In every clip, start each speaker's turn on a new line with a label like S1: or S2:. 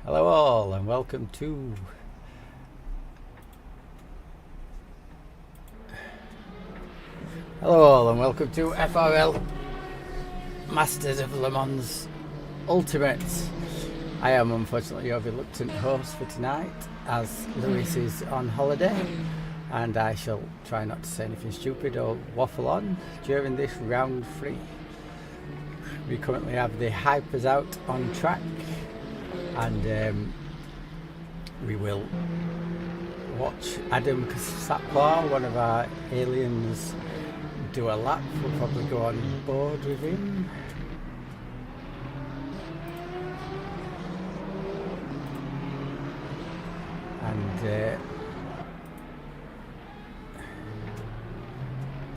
S1: Hello all and welcome to FRL Masters of Le Mans Ultimate. I am unfortunately your reluctant host for tonight as Lewis is on holiday, and I shall try not to say anything stupid or waffle on during this round 3. We currently have the hypers out on track, and we will watch Adam Saplar, one of our aliens, do a lap. We'll probably go on board with him. And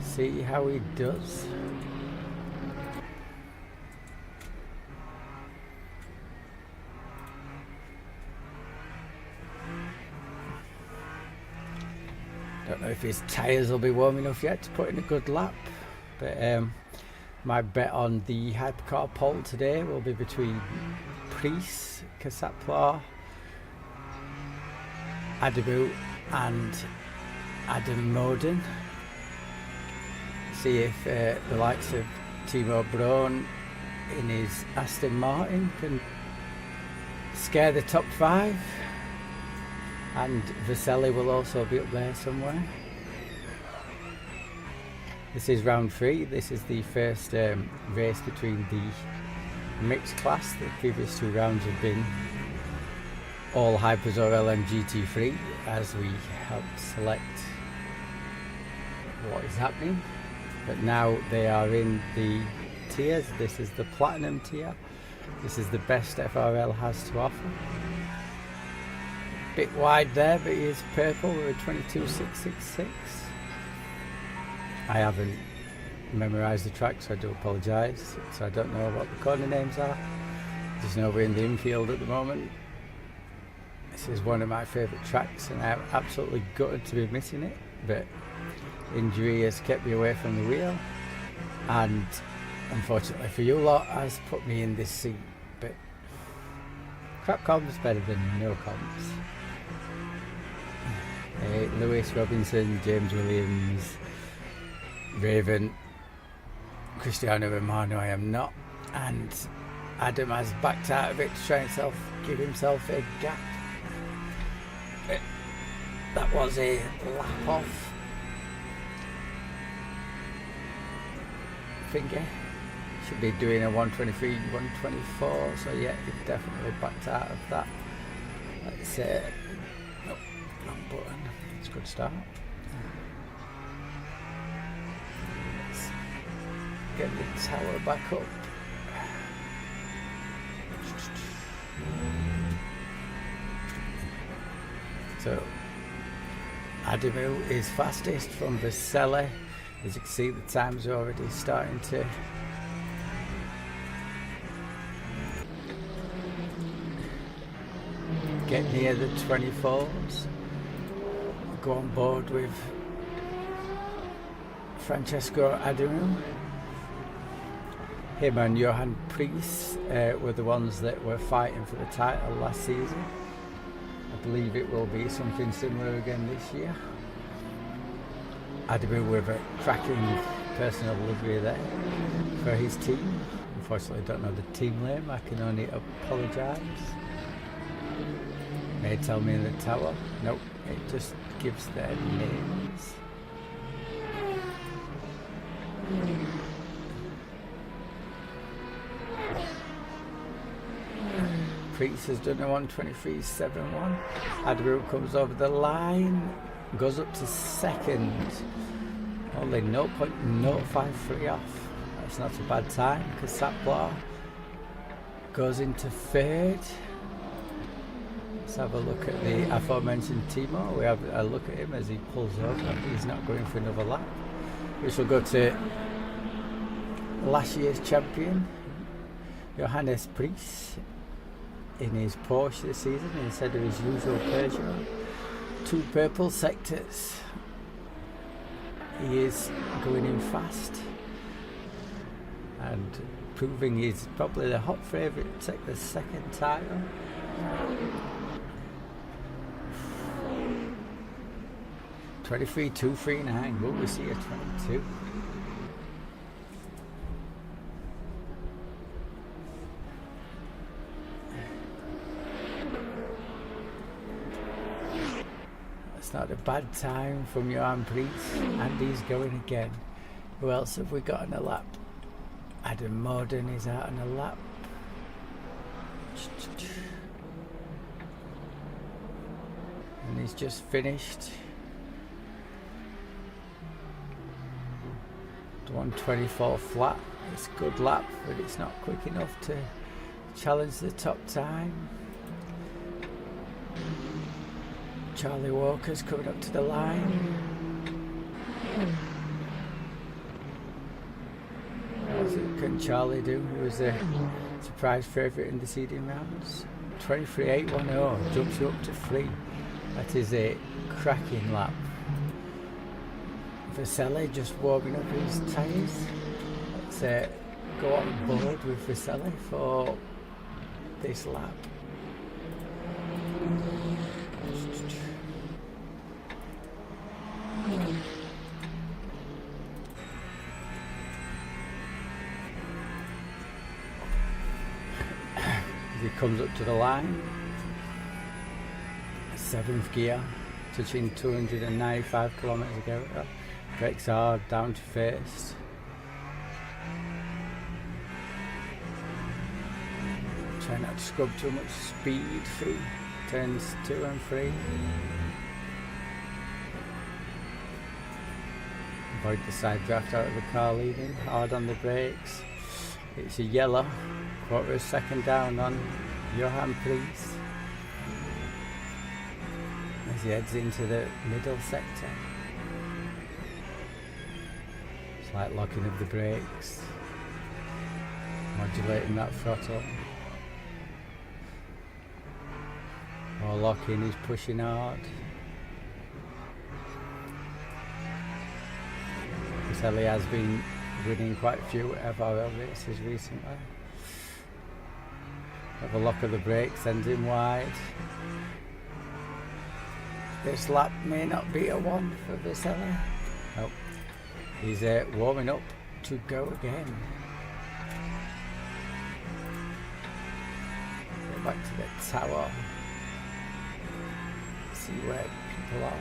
S1: see how he does. Don't know if his tyres will be warm enough yet to put in a good lap, but my bet on the hypercar pole today will be between Priest, Kasaplar, Adabu and Adam Moden. See if the likes of Timo Braun in his Aston Martin can scare the top 5. And Vaselli will also be up there somewhere. This is round 3. This is the first race between the mixed class. The previous 2 rounds have been all Hypers or LMGT3 as we help select what is happening. But now they are in the tiers. This is the Platinum tier. This is the best FRL has to offer. Bit wide there, but he is purple with a 22.666. I haven't memorised the track, so I do apologise. So I don't know what the corner names are. Just know we're in the infield at the moment. This is one of my favourite tracks, and I'm absolutely gutted to be missing it. But injury has kept me away from the wheel, and unfortunately for you lot, has put me in this seat. But crap comms better than no comms. Lewis Robinson, James Williams, Raven, Cristiano Romano I am not, and Adam has backed out of it to try and give himself a gap. But that was a lap off finger. Should be doing a 123, 124, so yeah, he definitely backed out of that. Let's say, nope, wrong button. It's a good start. Let's get the tower back up. So, Adamu is fastest from Vaselli. As you can see, the times are already starting to get near the 24s. Go on board with Francesco Adamu. Him and Johan Priest were the ones that were fighting for the title last season. I believe it will be something similar again this year. Adamu with a cracking personal livery there for his team. Unfortunately, I don't know the team name. I can only apologise. May tell me in the tower. Nope, it just gives their names. Priest has done a 123.71. Adamu comes over the line, goes up to second. Only 0.053 off. That's not a bad time because Saplar goes into third. Let's have a look at the aforementioned Timo. We have a look at him as he pulls over. He's not going for another lap, which will go to last year's champion, Johannes Priest, in his Porsche this season instead of his usual Peugeot. 2 purple sectors. He is going in fast and proving he's probably the hot favourite to take the second title. 23.239. Will we see a 22? That's not a bad time from Johan Priest. Andy's going again. Who else have we got on a lap? Adam Morden is out on a lap. And he's just finished. 124 flat. It's a good lap, but it's not quick enough to challenge the top time. Charlie Walker's coming up to the line. What can Charlie do? He was a surprise favourite in the seeding rounds. 23.810 jumps you up to 3. That is a cracking lap. Vaselli just warming up his tyres. Let's go on board with Vaselli for this lap. As he comes up to the line, 7th gear, touching 295 kilometres a hour. Brakes hard, down to first. Try not to scrub too much speed through turns 2 and 3. Avoid the side draft out of the car leading. Hard on the brakes. It's a yellow. Quarter of a second down on Johan Priest as he heads into the middle sector. Slight locking of the brakes, modulating that throttle. More locking, he's pushing hard. Vaselli has been winning quite a few FRL races recently. Have a lock of the brakes, sends him wide. This lap may not be a 1 for Vaselli. Nope. He's warming up to go again. Go back to the tower. See where people are.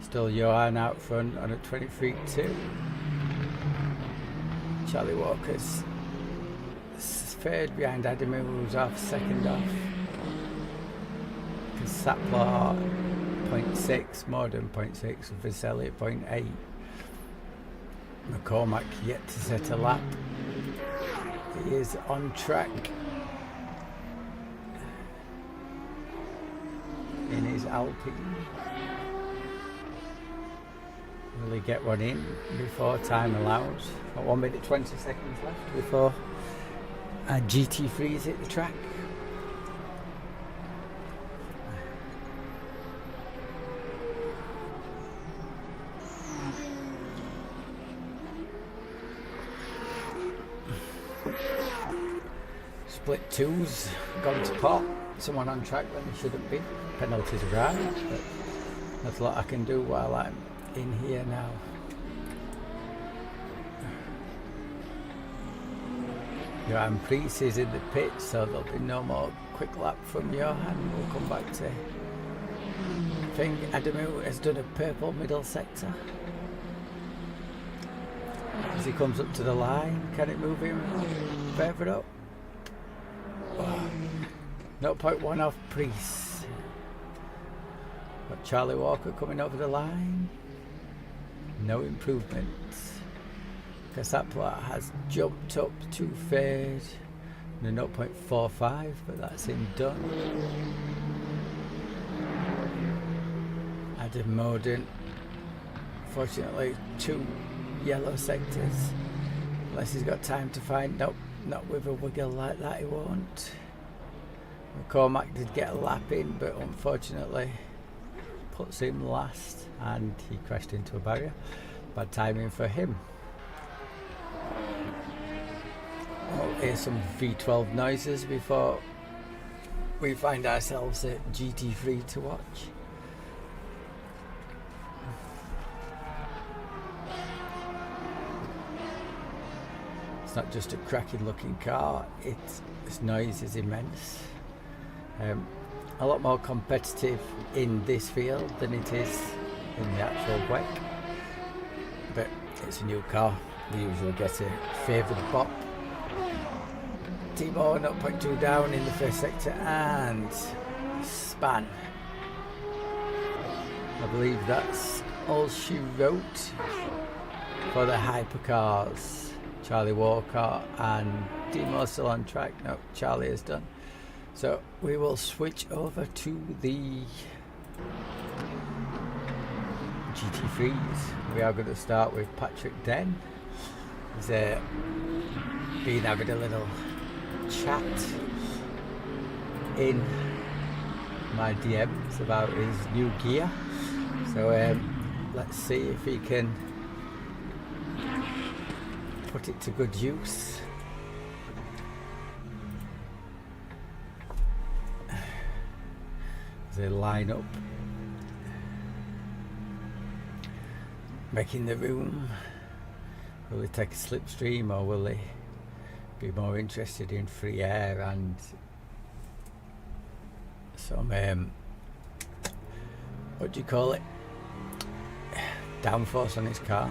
S1: Still Johan out front on a 23.2. Charlie Walker's third behind Adamu, who's off, second off. Saplar 0.6, Morden 0.6, Vaselli at 0.8. McCormack yet to set a lap. He is on track in his Alpine. Will he get one in before time allows? Got 1 minute 20 seconds left before GT3's hit the track. Split twos, gone to pot. Someone on track when he shouldn't be. Penalties arrived, but that's a lot I can do while I'm in here now. Johan Priest is in the pit, so there'll be no more quick lap from Johan. We'll come back to, I think Adamu has done a purple middle sector. As he comes up to the line, can it move him further up? 0.1 off Priest. Got Charlie Walker coming over the line. No improvement. Saplar has jumped up to third. The 0.45, but that's him done. Adam Morden, fortunately, 2 yellow sectors. Unless he's got time to find. Nope, not with a wiggle like that, he won't. McCormack did get a lap in, but unfortunately puts him last, and he crashed into a barrier. Bad timing for him. Well, here's some V12 noises before we find ourselves at GT3 to watch. It's not just a cracking looking car, its noise is immense. A lot more competitive in this field than it is in the actual WEC, but it's a new car. We usually get a favoured bop. T-Bone 0.2 down in the first sector and span. I believe that's all she wrote for the hypercars. Charlie Walker and Demo still on track. No, Charlie is done. So we will switch over to the GT3s. We are going to start with Patrick Den. He's been having a little chat in my DMs about his new gear. So let's see if he can put it to good use. They line up, making the room. Will they take a slipstream, or will they be more interested in free air and some what do you call it, downforce on his car?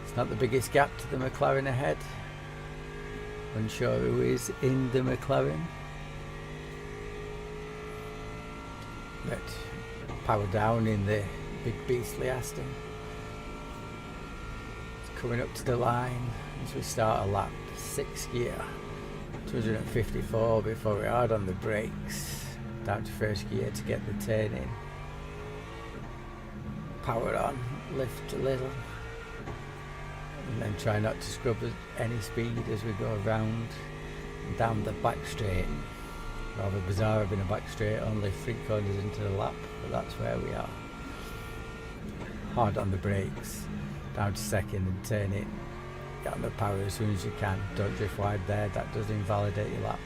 S1: It's not the biggest gap to the McLaren ahead. Unsure who is in the McLaren. But power down in the big beastly Aston. It's coming up to the line as we start a lap. 6th gear, 254 before we're hard on the brakes. Down to 1st gear to get the turn in. Power on, lift a little, and then try not to scrub any speed as we go around and down the back straight. Rather bizarre having a back straight only 3 corners into the lap, but that's where we are. Hard on the brakes, down to 2nd and turn it. Get on the power as soon as you can. Don't drift wide there, that does invalidate your lap.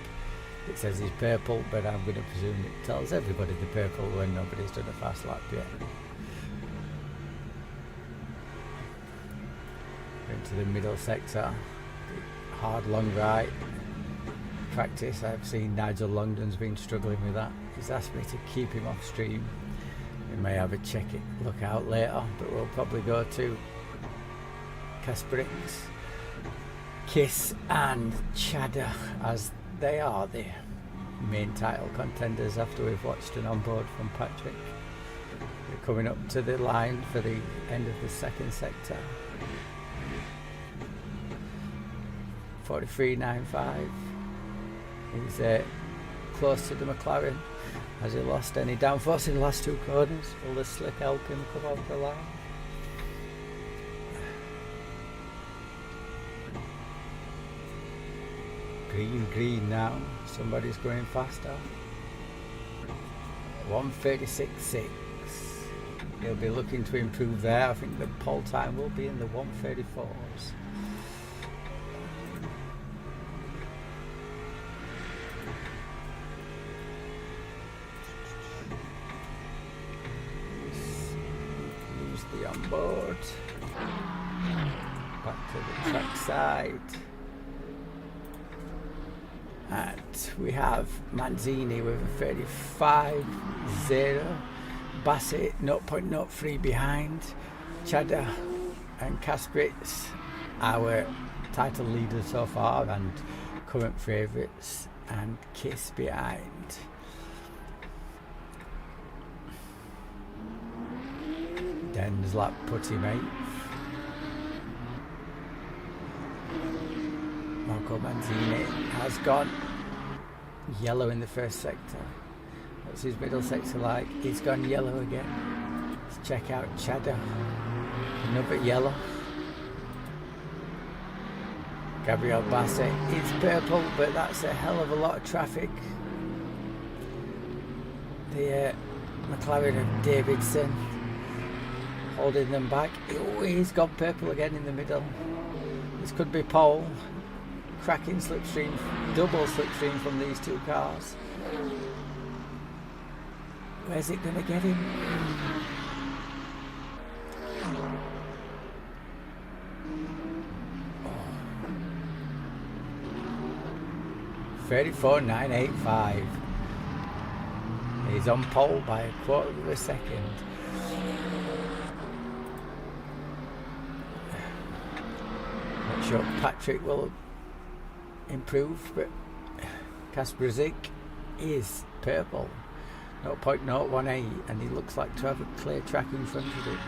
S1: It says he's purple, but I'm going to presume it tells everybody the purple when nobody's done a fast lap yet. Into the middle sector, hard long right. Practice, I've seen Nigel Longden's been struggling with that. He's asked me to keep him off stream. We may have a look out later, but we'll probably go to Kasparix, Kiss and Cheddar, as they are the main title contenders after we've watched an onboard from Patrick. We're coming up to the line for the end of the 2nd sector. 43.95. He's close to the McLaren. Has he lost any downforce in the last 2 corners? Will the slick help him come off the line? Green now. Somebody's going faster. 1:36.6. He'll be looking to improve there. I think the pole time will be in the 1:34s. Board. Back to the track side. And we have Manzini with a 35.0. Bassett 0.03 behind. Cheddar and Kasparix, our title leaders so far and current favourites, and Kiss behind. Den's lap put him 8th. Marco Manzini has gone yellow in the 1st sector. What's his middle sector like? He's gone yellow again. Let's check out Cheddar. Another yellow. Gabriel Bassett is purple, but that's a hell of a lot of traffic. The McLaren of Davidson holding them back. Oh, he's gone purple again in the middle. This could be pole. Cracking slipstream, double slipstream from these two cars. Where's it going to get him? 34.985. He's on pole by a quarter of a second. Not sure Patrick will improve, but Kasperzik is purple, 0.018, and he looks like to have a clear track in front of him.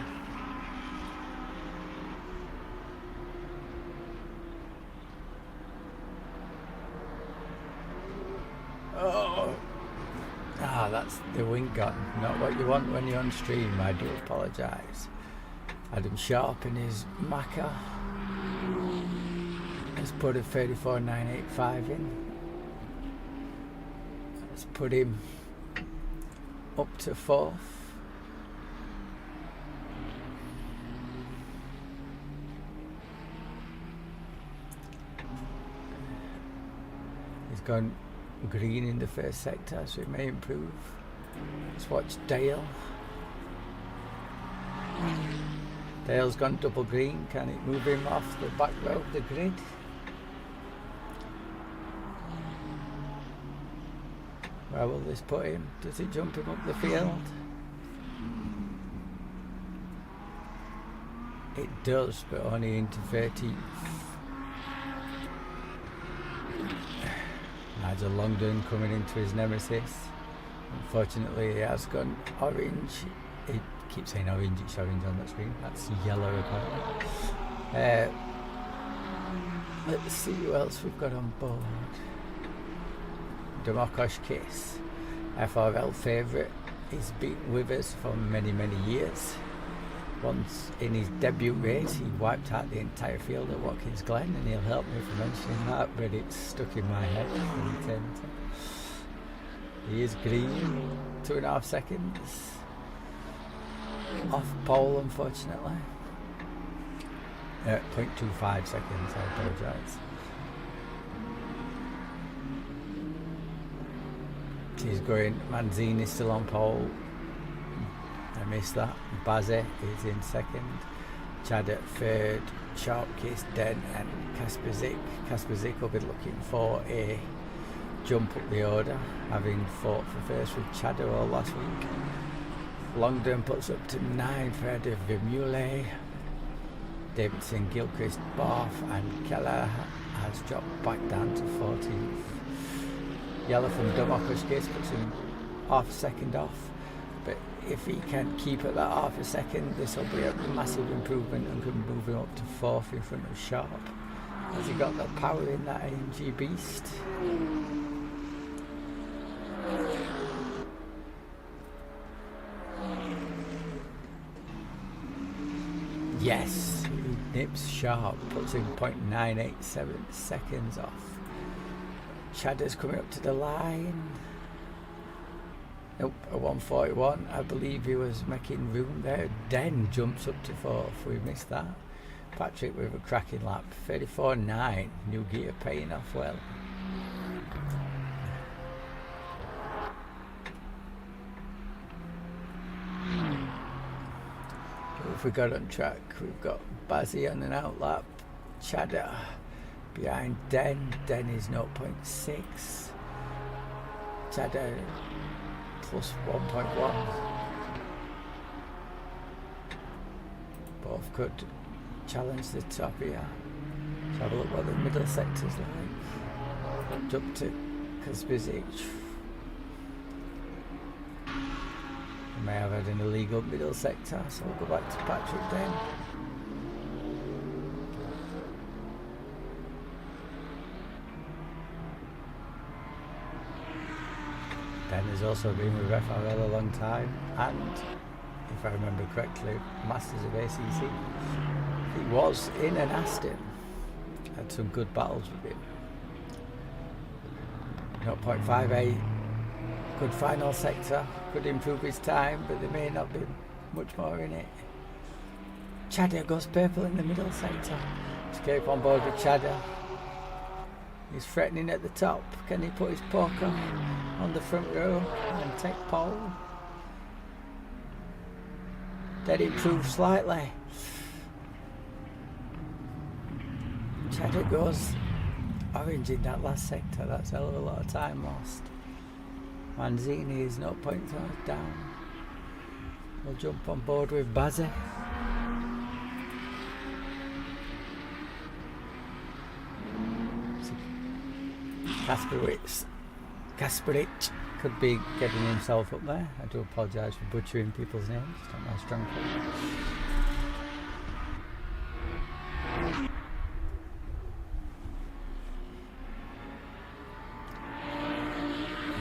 S1: That's the wing gun, not what you want when you're on stream. I do apologise. Adam Sharp in his Macca has put a 34.985 in. Let's put him up to 4th. He's gone green in the first sector, so it may improve. Let's watch Dale. Dale's gone double green. Can it move him off the back row of the grid? Where will this put him? Does it jump him up the field? It does, but only into 13th. Nigel Longdon coming into his nemesis. Unfortunately, he has gone orange. He keeps saying orange, it's orange on that screen. That's yellow apparently. Let's see who else we've got on board. Demokosh Kiss, FRL favourite. He's been with us for many, many years. Once in his debut race, he wiped out the entire field at Watkins Glen, and he'll help me for mentioning that, but it's stuck in my head. He is green, 2.5 seconds. Off pole, unfortunately. 0.25 seconds, I apologise. He's going, Manzini still on pole. I missed that. Bazet is in second. Chad at third. Sharpkiss, Den and Kasperzik. Kasperzik will be looking for a jump up the order, having fought for first with Chadder all last week. Longdon puts up to 9th ahead of Vermeulen. Davidson, Gilchrist, Barth and Keller has dropped back down to 14th. Yellow from Demokosh Kiss puts him half a second off. But if he can keep at that half a second, this will be a massive improvement and can move him up to 4th in front of Sharp. Has he got the power in that AMG beast? Yes, he nips Sharp, puts him 0.987 seconds off. Chadder's coming up to the line. Nope, a 141. I believe he was making room there. Den jumps up to 4th. We missed that. Patrick with a cracking lap. 34.9. New gear paying off well. Who have we got on track? We've got Bazzi on an out lap. Chadder behind Den. Den is 0.6. Chadder plus 1.1. Both could challenge the top here. Let's have a look what the middle sector's like. Up to Kasperzik. We may have had an illegal middle sector, so we'll go back to Patrick then. Ben has also been with FRL a long time, and if I remember correctly, Masters of ACC. He was in an Aston, had some good battles with him. 0.58, Good final sector, could improve his time, but there may not be much more in it. Cheddar goes purple in the middle sector. Escape on board with Cheddar. He's threatening at the top. Can he put his poker on the front row and take pole? Did it improve slightly? Cheddar goes orange in that last sector. That's a hell of a lot of time lost. Manzini is 0 points down. We'll jump on board with Bazzi. Kasperic could be getting himself up there. I do apologise for butchering people's names. It's not my strong point.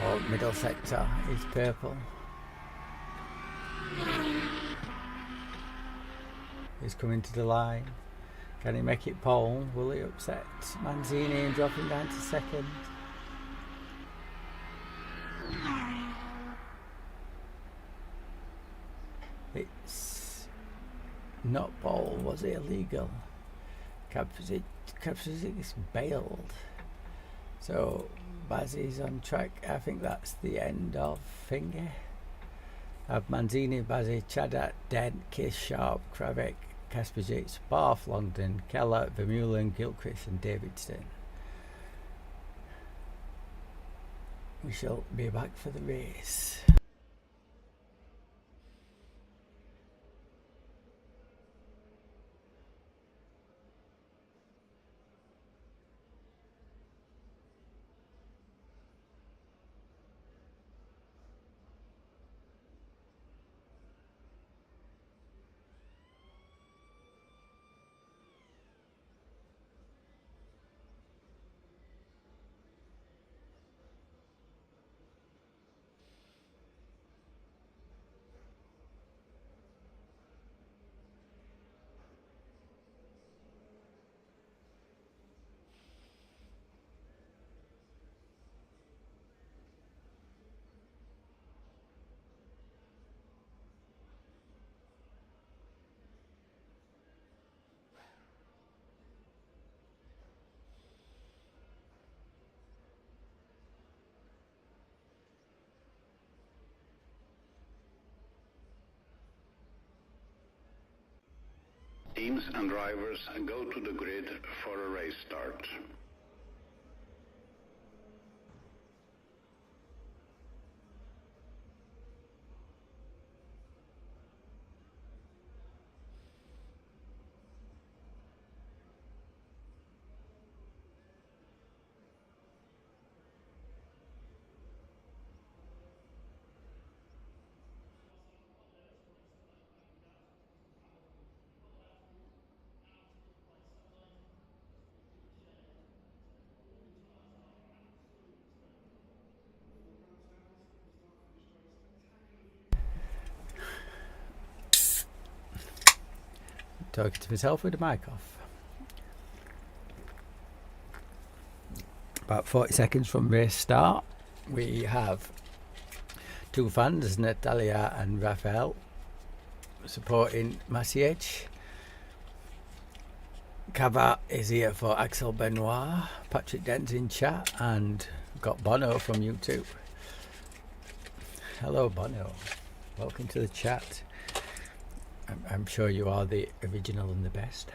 S1: Oh, middle sector is purple. He's coming to the line. Can he make it pole? Will he upset Manzini and drop him down to second? It's not pole. Was it illegal? Kapsuzik's bailed. So Bazzi's on track. I think that's the end of Finger. Have Manzini, Bazzi, Cheddar, Dent, Kiss, Sharp, Kravik, Kasperjic, Barth, Longdon, Keller, Vermeulen, Gilchrist and Davidson. We shall be back for the race.
S2: Teams and drivers go to the grid for a race start.
S1: Talking to myself with the mic off. About 40 seconds from race start, we have two fans, Natalia and Raphael, supporting Masiej. Cava is here for Axel Benoit, Patrick Dent's in chat, and got Bono from YouTube. Hello Bono, welcome to the chat. I'm sure you are the original and the best.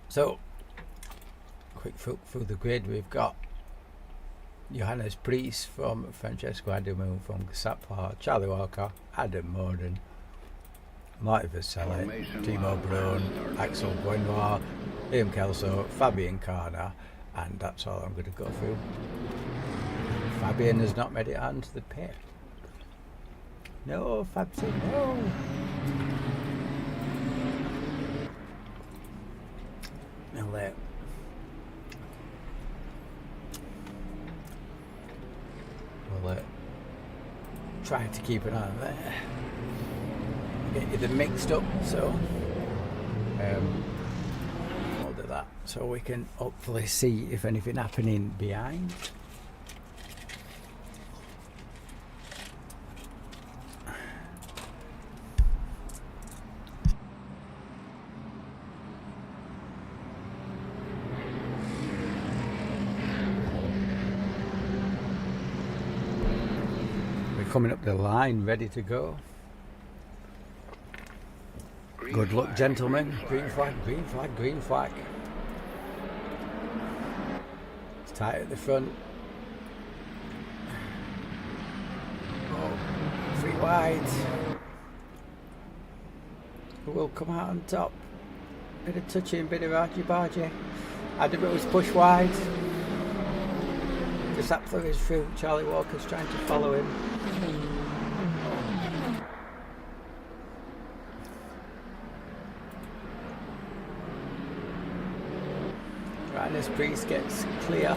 S1: So, quick through the grid, we've got Johannes Priest from Francesco Adamu from Sapphire, Charlie Walker, Adam Morden, Marty Vaselli, Timo Brun, Axel Benoit, Liam Kelso, Fabian Carner, and that's all I'm going to go through. Fabian has not made it onto the pit. No, Fabsy, no. We'll try to keep an eye on there. Get them mixed up, so we'll do that. that so we can hopefully see if anything happening behind. We're coming up the line, ready to go. Good luck, gentlemen. Green flag, green flag, green flag. It's tight at the front. Oh, 3 wide. Who will come out on top? Bit of touching, bit of argy-bargy. Adam was pushed wide. Just that flew his through. Charlie Walker's trying to follow him. As Priest gets clear.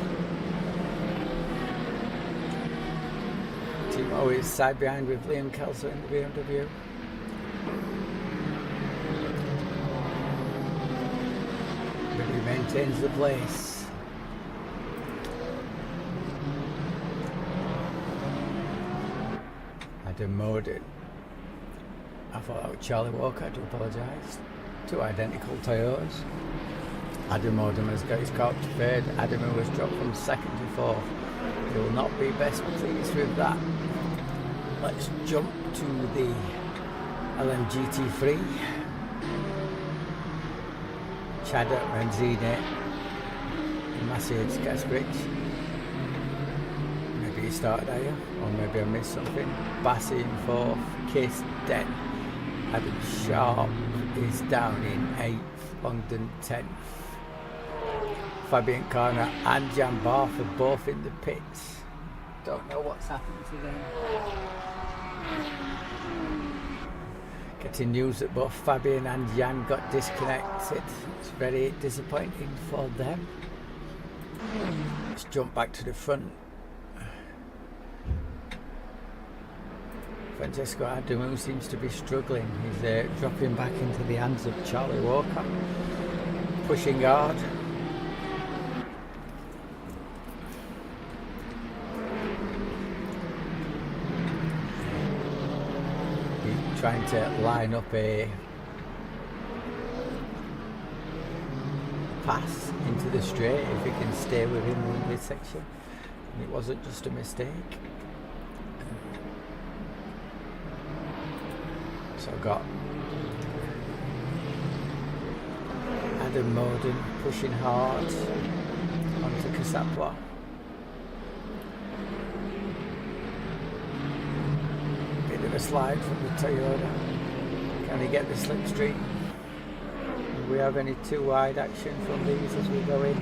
S1: Timo is side behind with Liam Kelso in the BMW. But he maintains the place. Adam Moden. I thought that was Charlie Walker, I do apologise. 2 identical Toyotas. Adam Odom has got his car to third. Adam was dropped from 2nd to 4th. He will not be best pleased with that. Let's jump to the LMGT3. Chada Renzine, Massiage Gasbridge. Maybe he started higher, or maybe I missed something. Bassi in 4th, Kiss Den. Adam Sharp is down in 8th, Longdon 10th. Fabian Corner and Jan Barth are both in the pits. Don't know what's happened to them. Getting news that both Fabian and Jan got disconnected. It's very disappointing for them. Let's jump back to the front. Francesco Adamu seems to be struggling. He's dropping back into the hands of Charlie Walker. Pushing hard. Trying to line up a pass into the straight if he can stay within the mid section. And it wasn't just a mistake. So I've got Adam Moden pushing hard onto Casapua. A slide from the Toyota. Can he get the slipstream? Do we have any 2 wide action from these as we go in?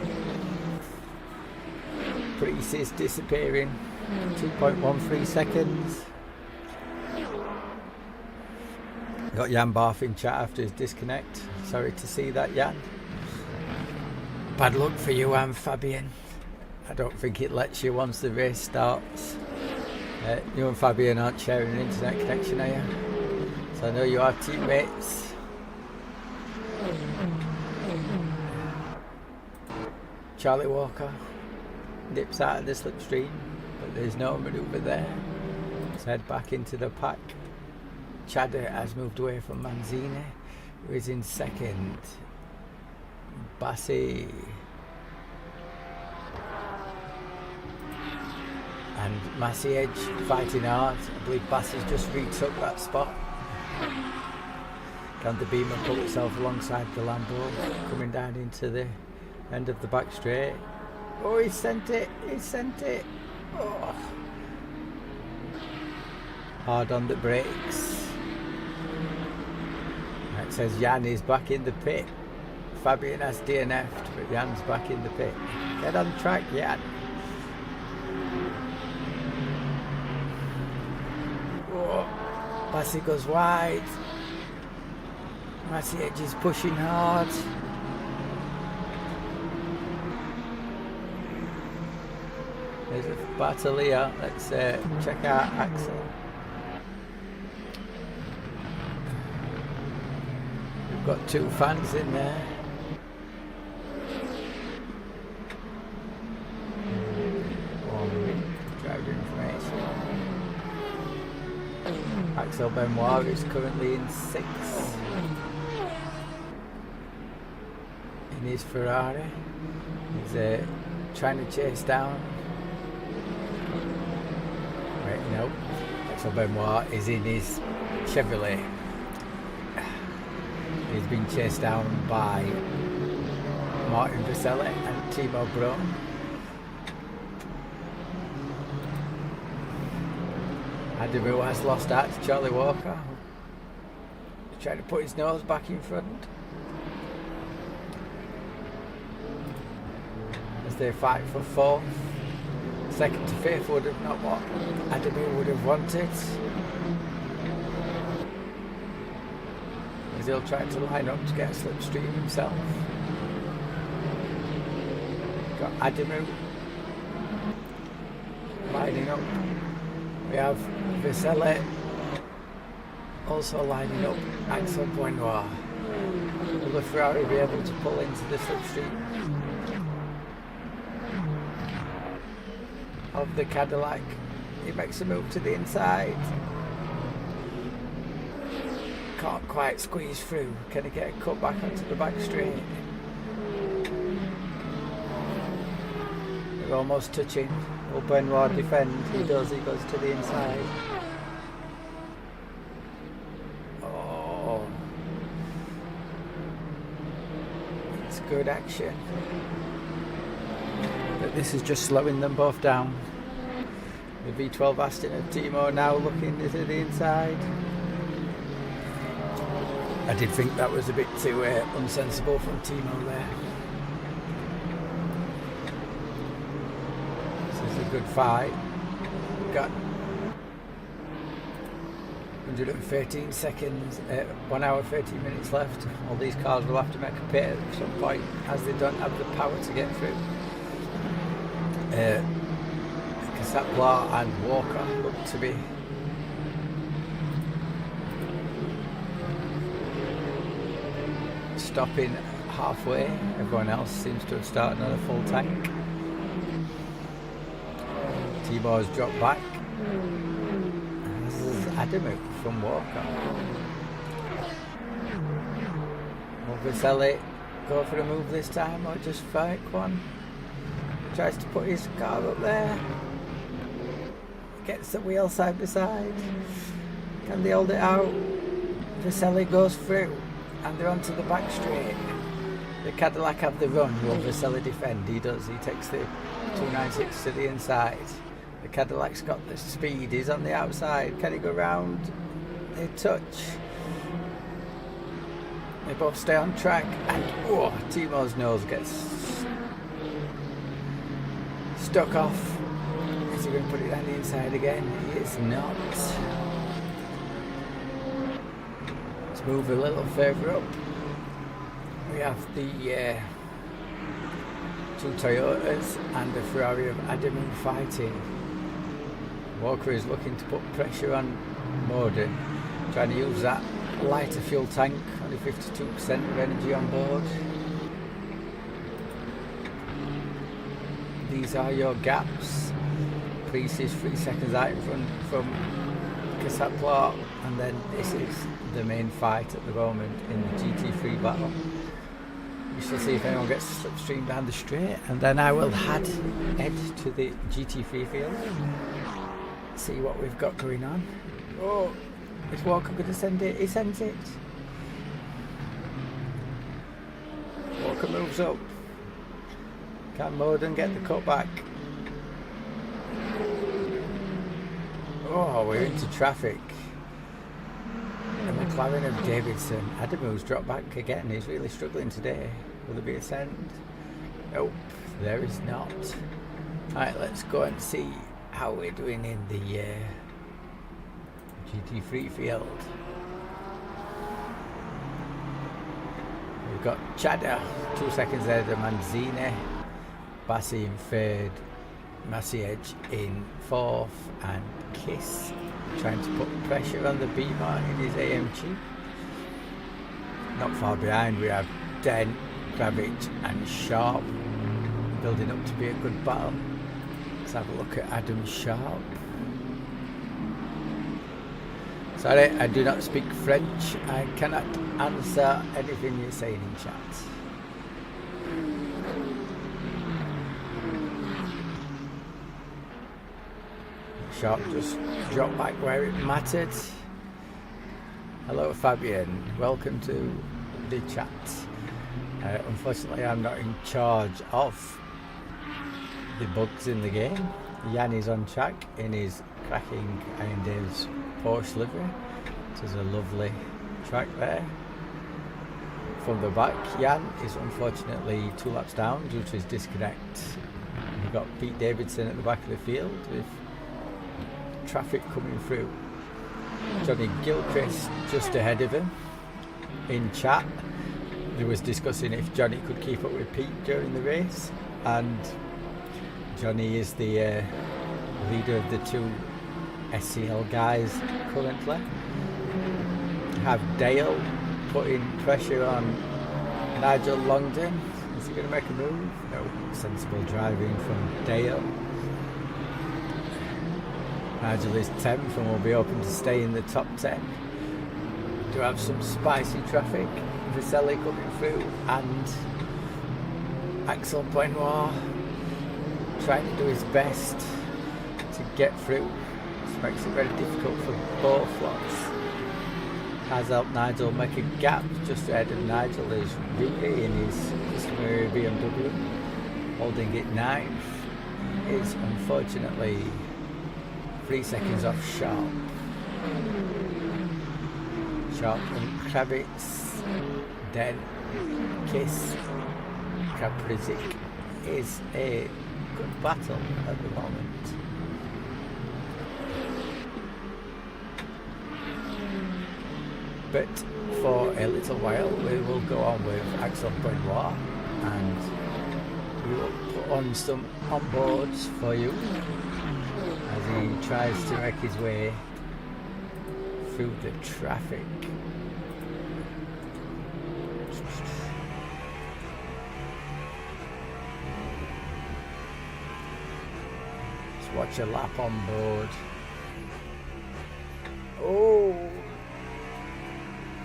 S1: Priest is disappearing. 2.13 seconds. Got Jan Barth in chat after his disconnect. Sorry to see that, Jan. Bad luck for you and Fabian. I don't think it lets you once the race starts. You and Fabian aren't sharing an internet connection, are you? So I know you are teammates. Charlie Walker nips out of the slipstream, but there's no manoeuvre there. Let's head back into the pack. Chada has moved away from Manzini, who is in 2nd. Bassi and Massiage fighting hard. I believe Bassi's just retook that spot. Can the Beamer pull itself alongside the Lambo, coming down into the end of the back straight? Oh, he sent it! He sent it! Oh. Hard on the brakes. It says Jan is back in the pit. Fabian has DNF'd, but Jan's back in the pit. Get on track, Jan. Bassi goes wide. Massiage is pushing hard. There's a Bartolea. Let's check out Axel. We've got 2 fans in there. Axel Benoit is currently in 6th in his Ferrari. He's trying to chase down. Right, no. Axel Benoit is in his Chevrolet. He's been chased down by Martin Vaselli and Timo Brown. Adamu has lost out to Charlie Walker. He's trying to put his nose back in front as they fight for 4th. 2nd to 5th would have not what Adamu would have wanted. As he'll try to line up to get a slipstream himself. Got Adamu lining up. We have Vaselli also lining up Axel Benoit. Will the Ferrari be able to pull into the slipstream of the Cadillac? He makes a move to the inside. Can't quite squeeze through. Can he get a cut back onto the back straight? They're almost touching. Will Benoit defend? He does, he goes to the inside. Oh, it's good action. But this is just slowing them both down. The V12 Aston of Timo now looking to the inside. I did think that was a bit too unsensible from Timo there. Good fight. We've got 113 seconds, 1 hour 13 minutes left. All these cars will have to make a pit at some point as they don't have the power to get through. Casapla and Walker look to be stopping halfway. Everyone else seems to have started on a full tank. Timo's dropped back. This is Adamu from Walker. Will Vaselli go for a move this time or just fake one? Tries to put his car up there. Gets the wheel side by side. Can they hold it out? Vaselli goes through and they're onto the back straight. The Cadillac have the run. Will Vaselli defend? He does. He takes the 296 to the inside. The Cadillac's got the speed, he's on the outside. Can he go round? They touch. They both stay on track and Timo's nose gets stuck off. Is he going to put it on the inside again? He is not. Let's move a little further up. We have the 2 Toyotas and the Ferrari of Adamu fighting. Walker is looking to put pressure on Morden, trying to use that lighter fuel tank, only 52% of energy on board. These are your gaps. Priest is 3 seconds out in front from Casapla, and then this is the main fight at the moment in the GT3 battle. We shall see if anyone gets slipstream down the straight, and then I will head to the GT3 field. See what we've got going on. Oh, is Walker going to send it? He sends it. Walker moves up. Can Morden get the cut back? Oh, we're into traffic. The McLaren of Davidson. Adamu's dropped back again. He's really struggling today. Will there be a send? Nope, there is not. Alright, let's go and see how we're doing in the GT3 field. We've got Chada 2 seconds ahead of Manzini, Bassi in 3rd, Massiedge in 4th, and Kiss trying to put pressure on the Beamer in his AMG. Not far behind we have Den, Kravitz and Sharp building up to be a good battle. Let's have a look at Adam Sharp. Sorry, I do not speak French. I cannot answer anything you're saying in chat. Shot just dropped back where it mattered. Hello Fabian, welcome to the chat. Unfortunately I'm not in charge of the bugs in the game. Jan is on track in his cracking Iron Dave's Porsche livery. There's a lovely track there. From the back, Jan is unfortunately 2 laps down due to his disconnect. We've got Pete Davidson at the back of the field with traffic coming through. Johnny Gilchrist just ahead of him. In chat, they was discussing if Johnny could keep up with Pete during the race, and Johnny is the leader of the 2 SCL guys currently. Have Dale putting pressure on Nigel Longden. Is he going to make a move? No. Sensible driving from Dale. Nigel is 10th and will be hoping to stay in the top 10. Do have some spicy traffic. Viselli coming through, and Axel Benoit trying to do his best to get through. This makes it very difficult for both lots. Has helped Nigel make a gap. Just ahead of Nigel is Rudy in his customary BMW, holding it 9th. Is unfortunately 3 seconds off Sharp. Sharp and Kravitz, then Kiss. Kaprizik is a good battle at the moment. But for a little while we will go on with Axel Benoit, and we will put on some onboards for you as he tries to make his way through the traffic. Let's watch a lap on board. Oh,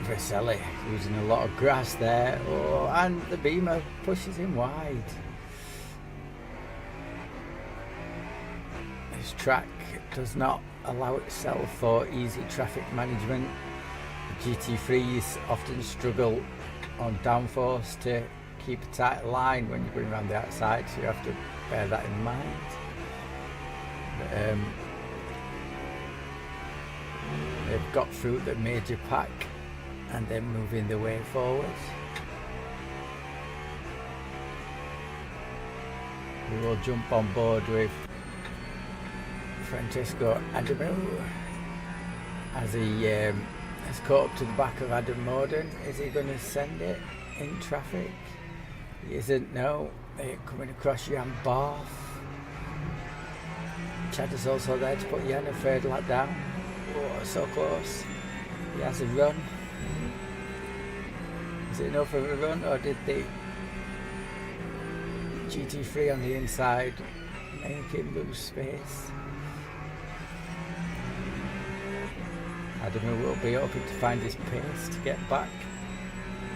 S1: Viselli using a lot of grass there. Oh, and the Beamer pushes him wide. This track does not allow itself for easy traffic management. The GT3s often struggle on downforce to keep a tight line when you're going around the outside, so you have to bear that in mind. But, they've got through the major pack and then moving their way forward. We will jump on board with Francesco Adamu as he has caught up to the back of Adam Morden. Is he going to send it in traffic? He isn't, no. They're coming across Jan Barth. Chad is also there to put Jan a 3rd lap down. Oh, so close. He has a run. Is it enough of a run, or did the GT3 on the inside make him lose space? Adamu will be hoping to find his pace to get back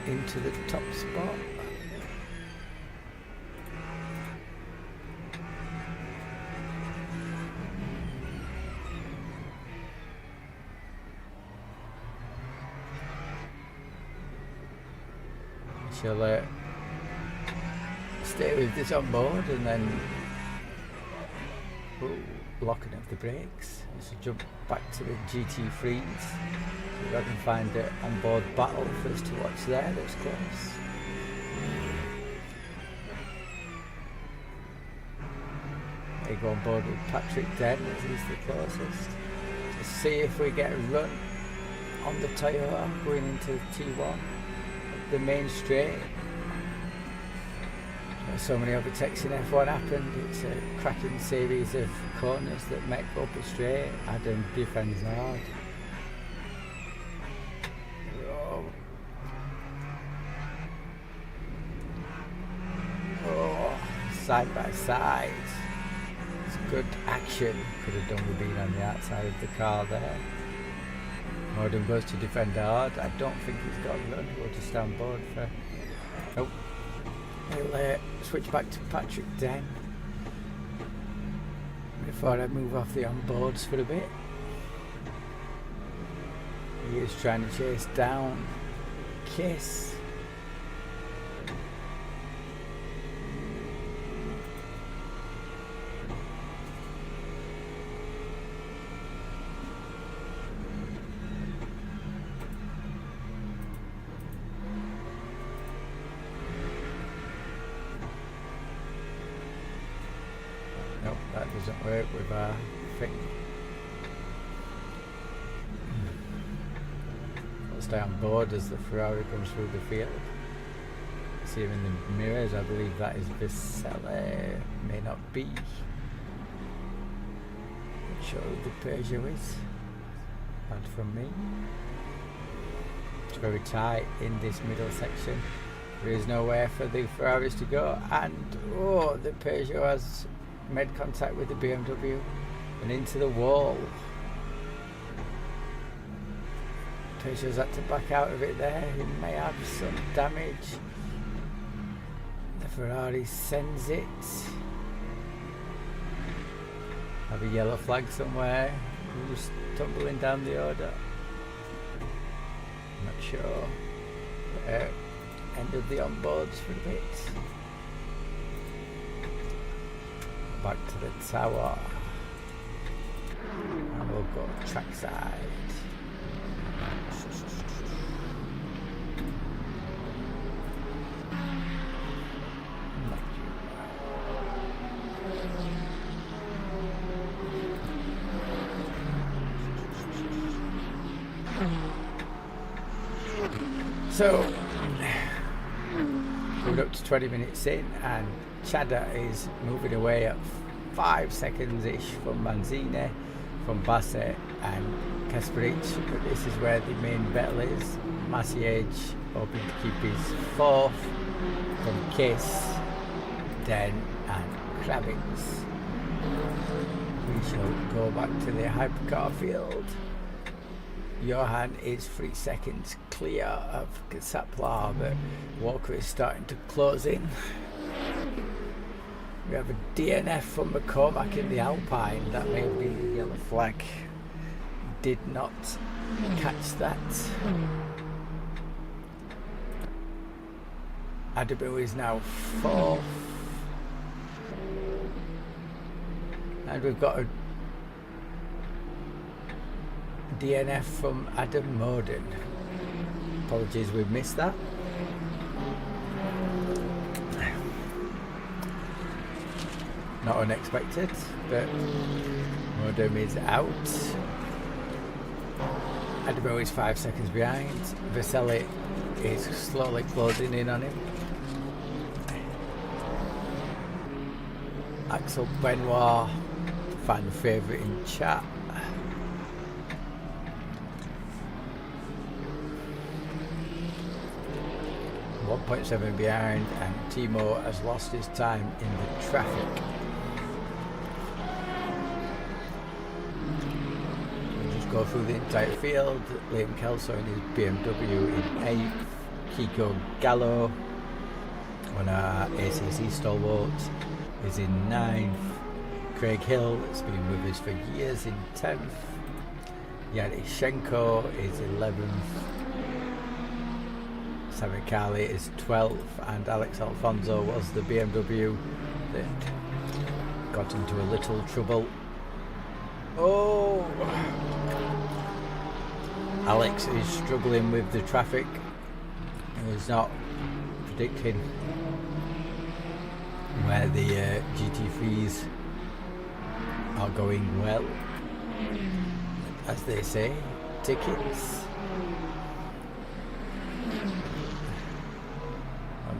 S1: into the top spot. She'll stay with this on board and then locking up the brakes. She'll jump back to the GT3s. See if I can find an onboard battle for us to watch there. That's close. They go on board with Patrick Den as he's the closest. To see if we get a run on the Toyota going into T1. The main straight. So many overtakes in F1 happened. It's a cracking series of corners that make up a straight. Adam defends hard. Oh, side by side. It's good action. Could have done with being on the outside of the car there. Modem goes to defend hard. I don't think he's got a run. We'll just stand board for... Oh. He'll switch back to Patrick Den. Before I move off the on-boards for a bit. He is trying to chase down Kiss. Nope, that doesn't work with our thing. We'll stay on board as the Ferrari comes through the field. See him in the mirrors, I believe that is Vesely. May not be. Not sure who the Peugeot is. Bad from me. It's very tight in this middle section. There is nowhere for the Ferraris to go, and oh, the Peugeot has made contact with the BMW and into the wall. Peugeot's had to back out of it there. He may have some damage. The Ferrari sends it. Have a yellow flag somewhere. Who's tumbling down the order? Not sure. End of the onboards for a bit. Back to the tower. And we'll go trackside. So, we're up to 20 minutes in, and Chada is moving away at 5 seconds-ish from Manzini, from Bassett and Kasparich, but this is where the main battle is. Maciej hoping to keep his fourth from Kiss, Den and Kravitz. We shall go back to the hypercar field. Johan is 3 seconds clear of Saplar, but Walker is starting to close in. We have a DNF from McCormack in the Alpine. That may have been the yellow flag. Did not catch that. Adabu is now 4th. And we've got a DNF from Adam Moden. Apologies, we've missed that. Not unexpected, but Modem is out. Adamo is 5 seconds behind. Vesely is slowly closing in on him. Axel Benoit, fan favourite in chat. .7 behind, and Timo has lost his time in the traffic. We'll just go through the entire field. Liam Kelso in his BMW in 8th. Kiko Gallo, one of our ACC stalwarts, is in 9th. Craig Hill, that's been with us for years, in 10th. Yanishenko is 11th. Savicali is 12th, and Alex Alfonso was the BMW that got into a little trouble. Oh! Alex is struggling with the traffic. He was not predicting where the GT3s are going well. As they say, tickets.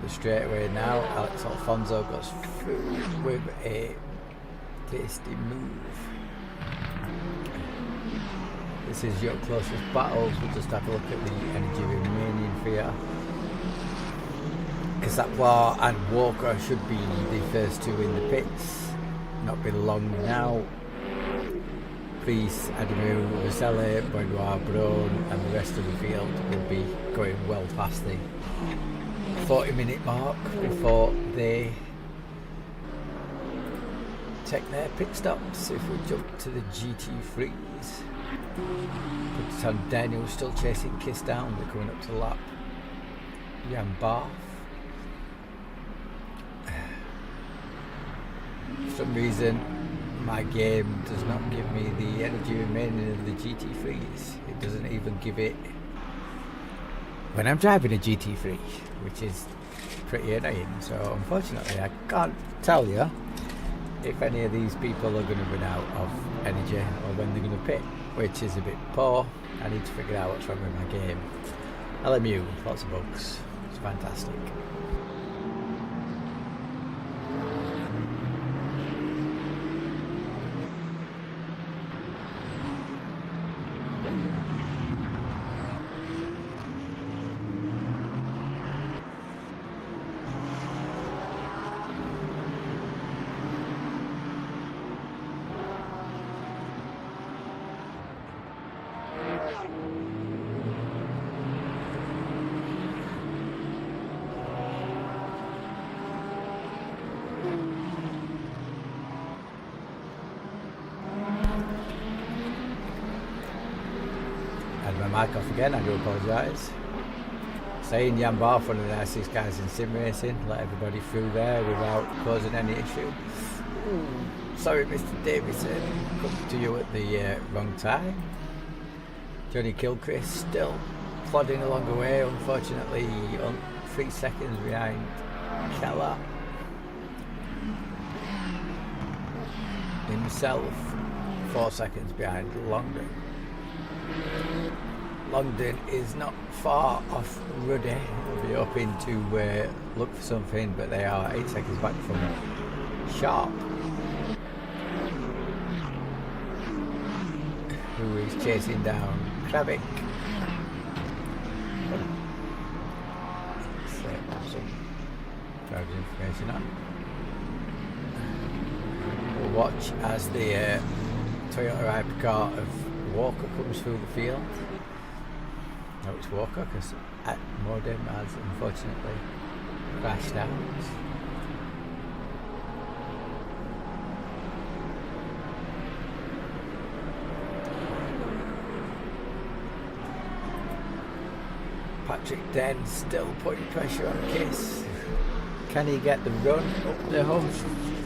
S1: Straight away now, Alex Alfonso goes through with a tasty move. This is your closest battles. We'll just have a look at the energy remaining for you. Kasaplar and Walker should be the first two in the pits. Not be long now. Priest, Adamu, Vasile, Benoit, Braun and the rest of the field will be going well past the 40-minute mark before they take their pit stops. If we jump to the GT3s, puts on Daniel still chasing Kiss down. They're coming up to lap Jan Barth. For some reason my game does not give me the energy remaining of the GT3s. It doesn't even give it when I'm driving a GT3, which is pretty annoying. So unfortunately I can't tell you if any of these people are going to run out of energy or when they're going to pit, which is a bit poor. I need to figure out what's wrong with my game. LMU, lots of bugs. It's fantastic. My mic off again, I do apologise. Saying Jan Barth, one of the nicest guys in sim racing, let everybody through there without causing any issue. Sorry Mr Davison, come to you at the wrong time. Johnny Kilchrist still plodding along the way, unfortunately 3 seconds behind Keller. Himself 4 seconds behind Longden. Longden is not far off Ruddy. We'll be hoping to look for something, but they are 8 seconds back from Sharp, who is chasing down Kravik. Let's some driver information on. We'll watch as the Toyota hypercar of Walker comes through the field. No, it's Walker because Modem has unfortunately crashed out. Patrick Den still putting pressure on Kiss. Can he get the run up the home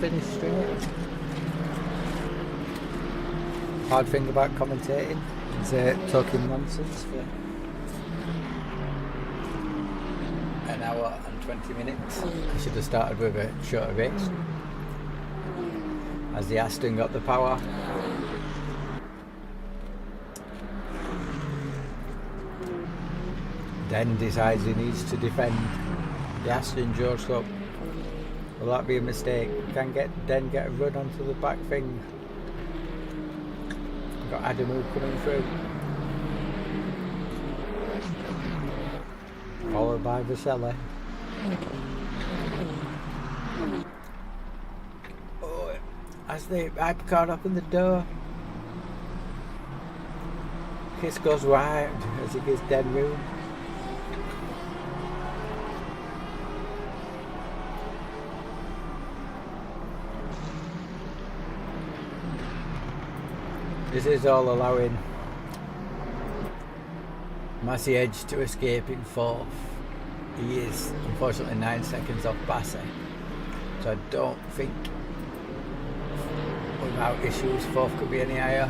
S1: finish straight? Hard thing about commentating is talking nonsense for an hour and 20 minutes. I should have started with a shorter race. As the Aston got the power. Den decides he needs to defend the Aston George Cup. Will that be a mistake? Can Den get a run onto the back thing? Got Adamu coming through, followed by Vasile. Oh, as the hypercar opened the door, Kiss goes wide as he gives Den room. This is all allowing Massey Edge to escape in fourth. He is unfortunately 9 seconds off Bassey, so I don't think without issues fourth could be any higher.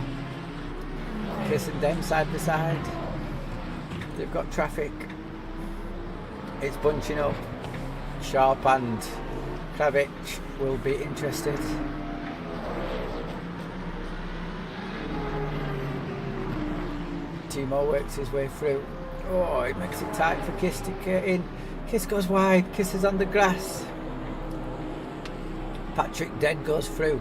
S1: Kiss and Den side by side. They've got traffic. It's bunching up. Sharp and Kravich will be interested. Timo works his way through. Oh, it makes it tight for Kiss to get in. Kiss goes wide. Kiss is on the grass. Patrick Den goes through.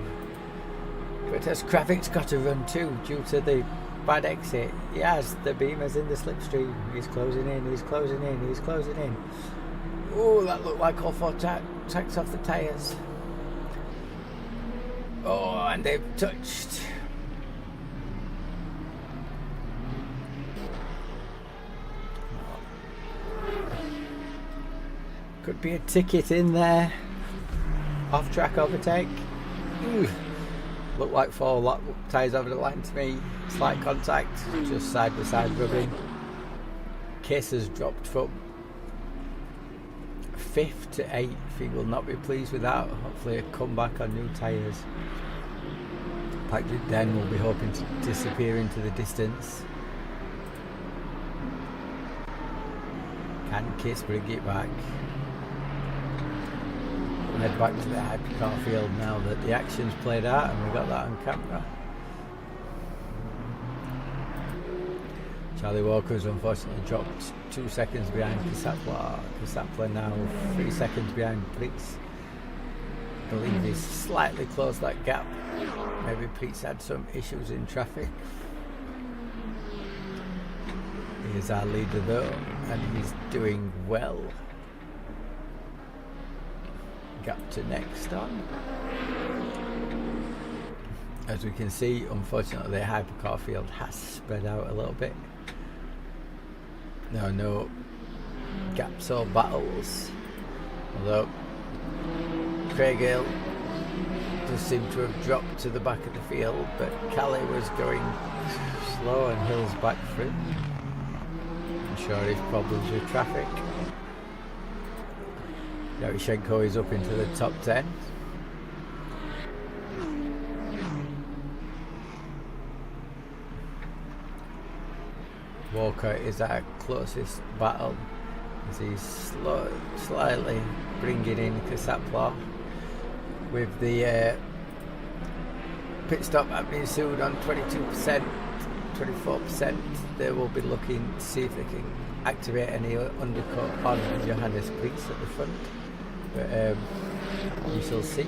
S1: But as Kravik's got to run too due to the bad exit. He has the Beamer's in the slipstream. He's closing in. He's closing in. He's closing in. Oh, that looked like all four tacks off the tyres. Oh, and they've touched. Could be a ticket in there. Off track overtake. Ooh. Look like 4 lap tyres over the line to me. Slight contact, just side by side rubbing. Kiss has dropped from 5th to 8th. He will not be pleased with that. Hopefully a comeback on new tyres. Patrick Den will be hoping to disappear into the distance. Can Kiss bring it back? We'll head back to the hypercar field now that the action's played out and we got that on camera. Charlie Walker's unfortunately dropped 2 seconds behind Kasapla. Kasapla now 3 seconds behind Pritz. I believe he's slightly closed that gap. Maybe Pritz had some issues in traffic. He is our leader though, and he's doing well. Gap to next on. As we can see, unfortunately the hypercar field has spread out a little bit. There are no gaps or battles, although Craig Hill does seem to have dropped to the back of the field, but Callie was going slow and Hill's back through. I'm sure he's problems with traffic. Yarishenko is up into the top 10. Walker is our closest battle as he's slightly bringing in Kasapla with the pit stop happening soon on 22%, 24%. They will be looking to see if they can activate any undercut on Johannes Pritz at the front, but we shall see.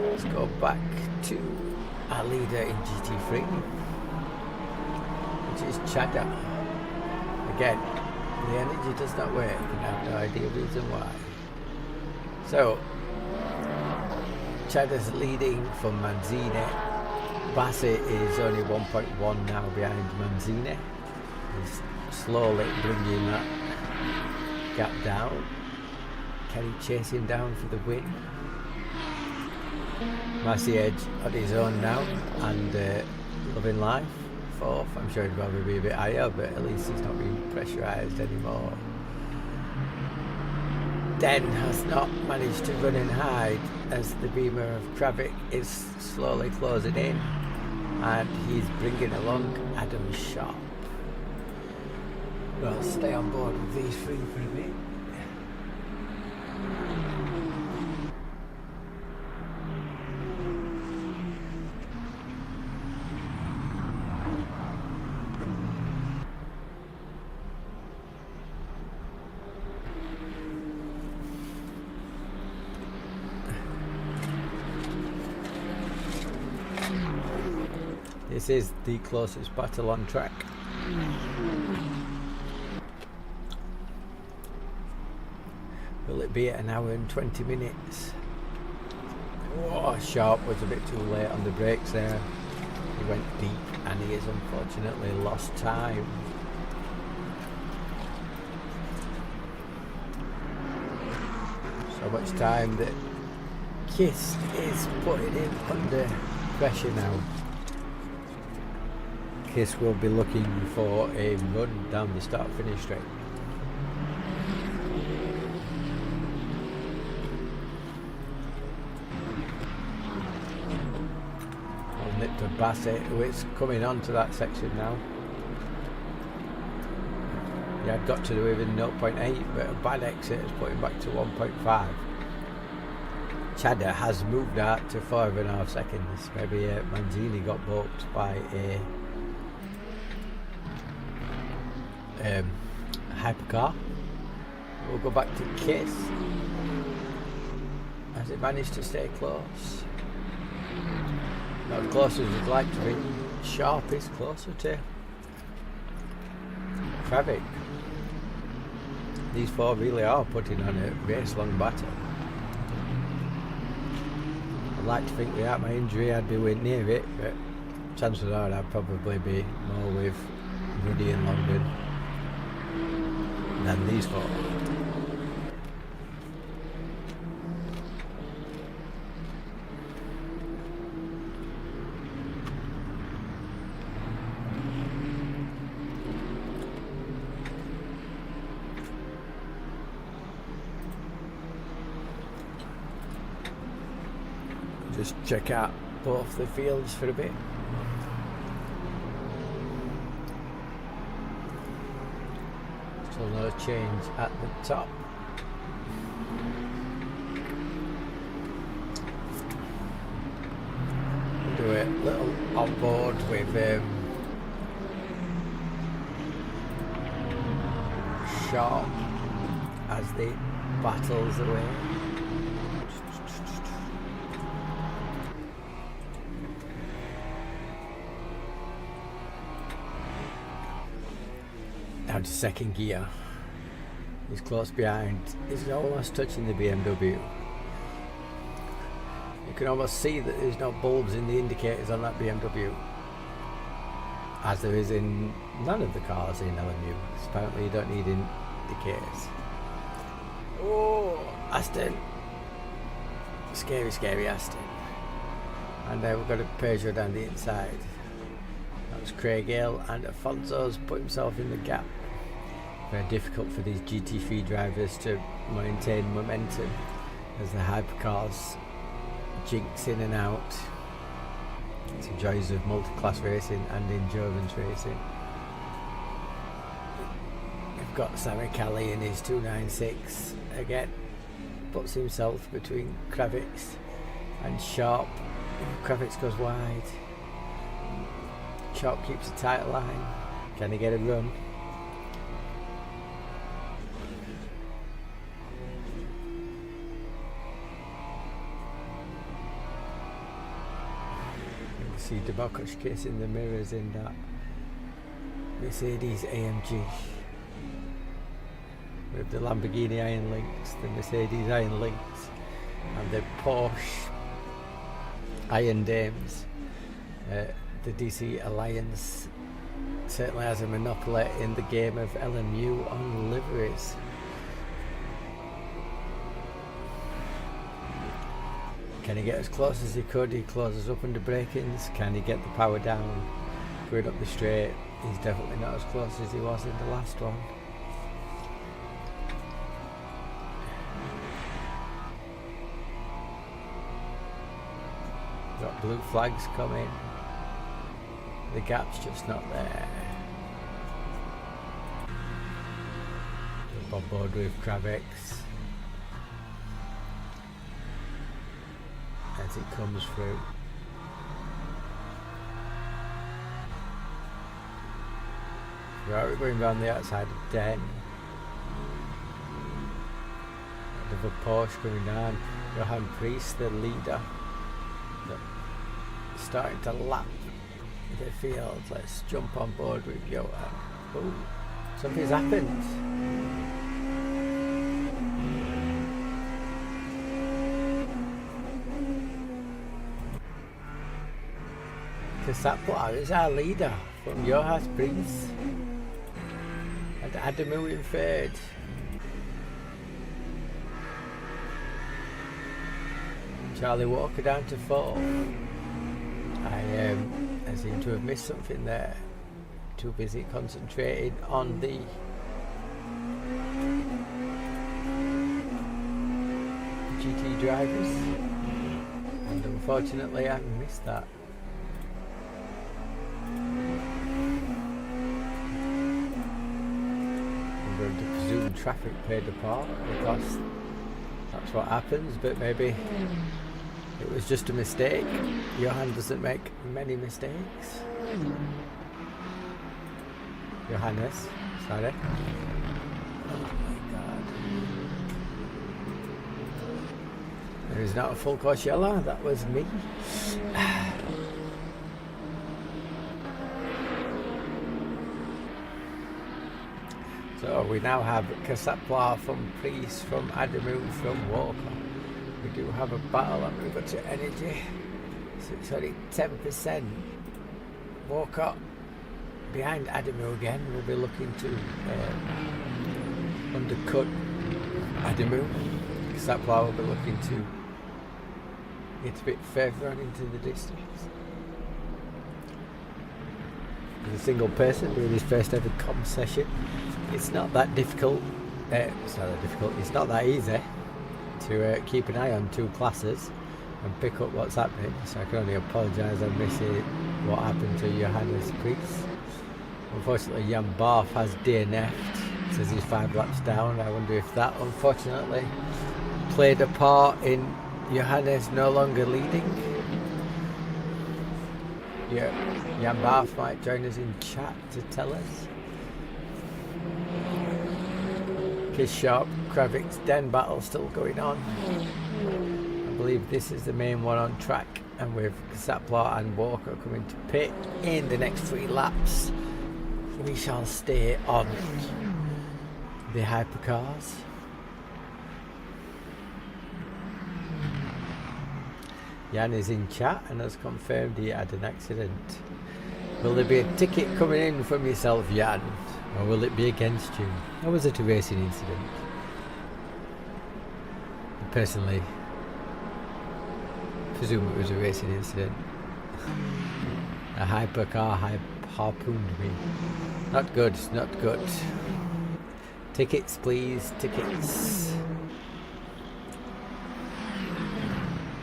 S1: Let's go back to our leader in GT3, which is Chada. Again, the energy does not work and I have no idea reason why. So Chada's leading from Manzini. Bassett is only 1.1 now behind Manzini. He's slowly bringing that gap down. Can he chase him down for the win? Massey Edge on his own now, and Loving Life 4th. I'm sure he'd probably be a bit higher, but at least he's not being pressurised anymore. Den has not managed to run and hide as the beamer of Kravik is slowly closing in, and he's bringing along Adam Sharp. Well, stay on board with these three for a bit. This is the closest battle on track. Will it be at an hour and 20 minutes? Oh, Sharp was a bit too late on the brakes there. He went deep and he has unfortunately lost time. So much time that Kiss is putting him under pressure now. Kiss will be looking for a run down the start-finish straight. I'll nip to Bassett, who is coming on to that section now. He had got to do even 0.8, but a bad exit has put him back to 1.5. Chada has moved out to 5.5 seconds. Maybe Manzini got balked by a hypercar. We'll go back to Kiss. Has it managed to stay close? Not as close as we'd like to be. Sharp is closer to Kravik. These four really are putting on a race-long battle. I'd like to think without my injury I'd be near it, but chances are I'd probably be more with Ruddy and London than these four. Just check out both the fields for a bit. Still no change at the top. We'll do a little on board with Sharp as the battles away. Down to second gear. He's close behind. He's almost touching the BMW. You can almost see that there's no bulbs in the indicators on that BMW, as there is in none of the cars in LMU. Apparently you don't need indicators. Oh, Aston. Scary, scary Aston. And then we've got a Peugeot down the inside. That was Craig Hale, and Afonso's put himself in the gap. Very difficult for these GT3 drivers to maintain momentum as the hypercars jinx in and out. It's the joys of multi-class racing and endurance racing. We've got Sammy Kelly in his 296 again, puts himself between Kravitz and Sharp. Kravitz goes wide. Sharp keeps a tight line. Can he get a run? You can see Debakos kissing the mirrors in that Mercedes AMG with the Lamborghini Iron Links, the Mercedes Iron Links, and the Porsche Iron Dames. The DC Alliance certainly has a monopoly in the game of LMU on liveries. Can he get as close as he could? He closes up under break-ins. Can he get the power down going up the straight? He's definitely not as close as he was in the last one. Got blue flags coming. The gap's just not there. Jump on board with Kravitz as it comes through. Right, we're going round the outside of Den. Another Porsche going down. Johan Priest, the leader, starting to lap the field. Let's jump on board with Johan. Oh, something's happened. Kasapla is our leader from Johan Priest. And Adamu in third. Charlie Walker down to fourth. I seem to have missed something there. Too busy concentrating on the GT drivers, and unfortunately I missed that. I'm going to presume traffic played a part, because that's what happens, but maybe it was just a mistake. Johan doesn't make many mistakes. Johannes, sorry. Oh my god. There is not a full course yellow, that was me. So we now have Kasapla from Priest, from Adamu, from Walker. We do have a battle, and we've got to energy. So it's only 10%. Walker behind Adamu again. We'll be looking to undercut Adamu. Kasapla will be looking to get a bit further on into the distance. As a single person doing his first ever comp session, it's not that difficult. It's not that easy to keep an eye on two classes and pick up what's happening. So I can only apologise I'm missing what happened to Johannes Priest. Unfortunately, Jan Barth has DNF'd, says he's 5 laps down. I wonder if that unfortunately played a part in Johannes no longer leading. Yeah, Jan Barth might join us in chat to tell us. Kiss Sharp, Kravik's Den battle still going on. I believe this is the main one on track, and with Saplar and Walker coming to pit in the next 3 laps, we shall stay on the hypercars. Jan is in chat and has confirmed he had an accident. Will there be a ticket coming in from yourself, Jan, or will it be against you? Or was it a racing incident? I personally presume it was a racing incident. A hypercar harpooned me. Not good, not good. Tickets, please, tickets.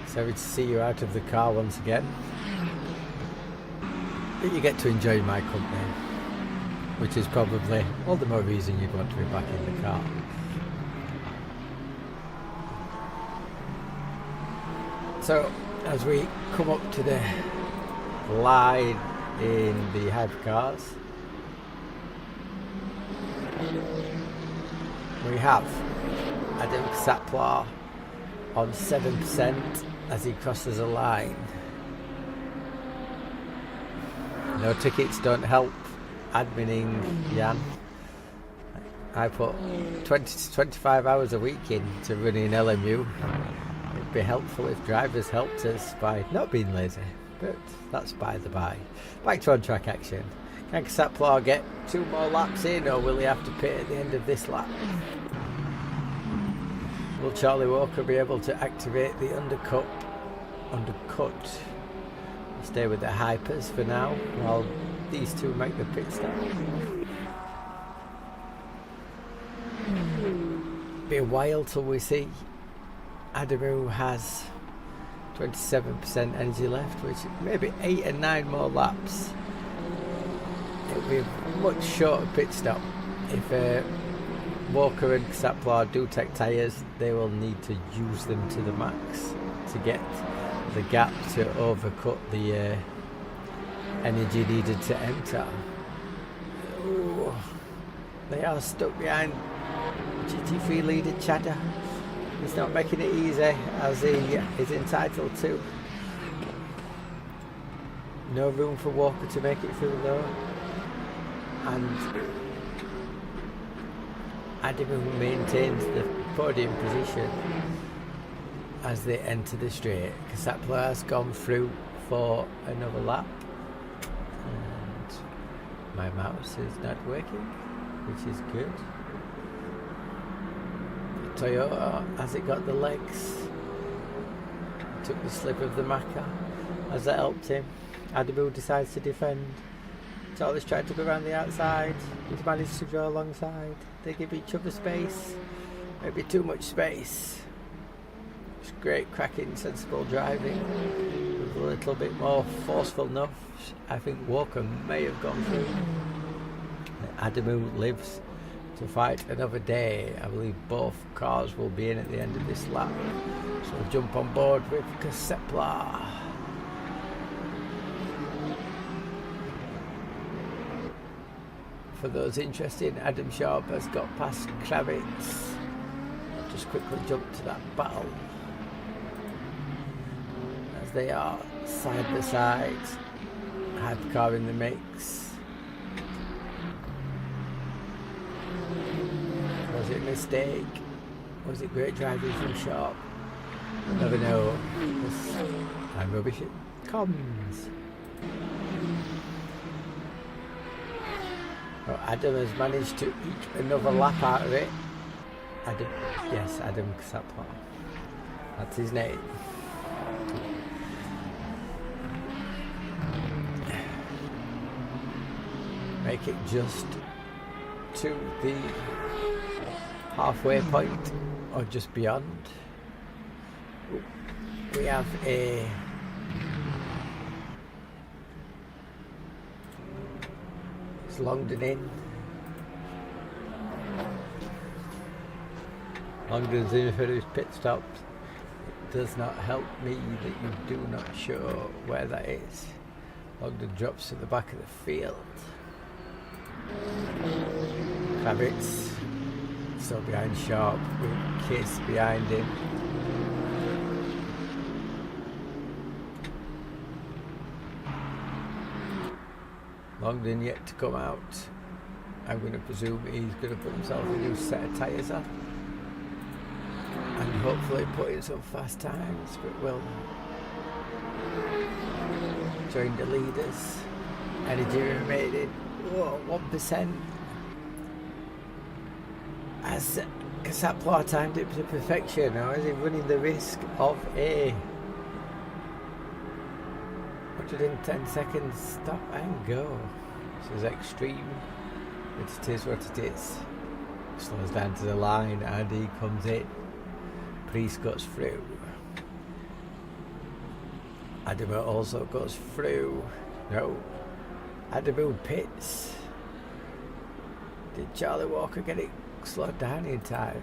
S1: Sorry to see you out of the car once again. But you get to enjoy my company, which is probably all the more reason you'd want to be back in the car. So, as we come up to the line in the hypercars, we have Adam Saplar on 7% as he crosses a line. No tickets don't help adminning Jan. I put 20 to 25 hours a week into running LMU. It'd be helpful if drivers helped us by not being lazy, but that's by the by. Back to on track action. Can Saplar get 2 more laps in, or will he have to pit at the end of this lap? Will Charlie Walker be able to activate the undercut? Stay with the hypers for now while these two make the pit stop. Be a while till we see Adamu has 27% energy left, which maybe 8 and 9 more laps. It'll be a much shorter pit stop. If Walker and Saplar do take tyres, they will need to use them to the max to get the gap to overcut the energy needed to enter. Ooh, they are stuck behind GT3 leader Chadder. He's not making it easy as he is entitled to. No room for Walker to make it through though. And Adamu maintains the podium position as they enter the straight. Saplar has gone through for another lap, and my mouse is not working, which is good. Toyota, has it got the legs? Took the slip of the Macca. Has that helped him? Adamu decides to defend. Charlie's trying to go around the outside. He's managed to draw alongside. They give each other space. Maybe too much space. It's great, cracking, sensible driving. With a little bit more forceful enough. I think Walker may have gone through. Adamu lives to fight another day. I believe both cars will be in at the end of this lap. So we'll jump on board with Saplar. For those interested, Adam Sharp has got past Kravitz. Just quickly jump to that battle. As they are side by side. Hypercar in the mix. Was it a mistake? Was it great driving from Sharp? We'll never know. I'm rubbish at comms. Oh, Adam has managed to eke another lap out of it. Adam, yes, Adam Saplar. That's his name. Make it just to the halfway point or just beyond. Ooh. we have a it's Longdon in. Longdon's in for his pit stops. It does not help me that you do not show where that is. Longdon drops to the back of the field. Kravitz still behind Sharp with Kiss behind him. Longdon yet to come out. I'm going to presume he's going to put himself a new set of tyres on and hopefully put in some fast times, but will join the leaders. Energy remaining 1%. Has Casapla timed it to perfection, or is he running the risk of a 110 seconds stop and go? This is extreme, but it is what it is. Slows down to the line and he comes in. Priest goes through. Adamu also goes through. No. Adamu pits. Did Charlie Walker get it slowed down in time?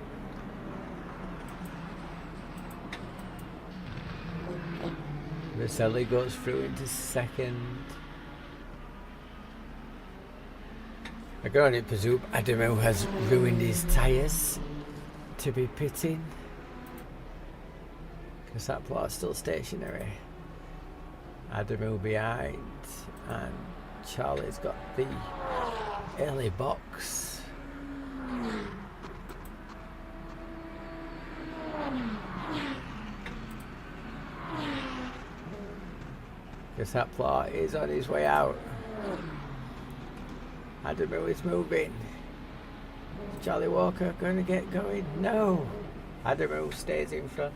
S1: Vesely goes through into second. I can only presume Adamu has ruined his tyres to be pitting, because that plot's still stationary. Adamu behind, and Charlie's got the early box. Because that plot is on his way out. Adamu is moving. Is Charlie Walker going to get going? No. Adamu stays in front.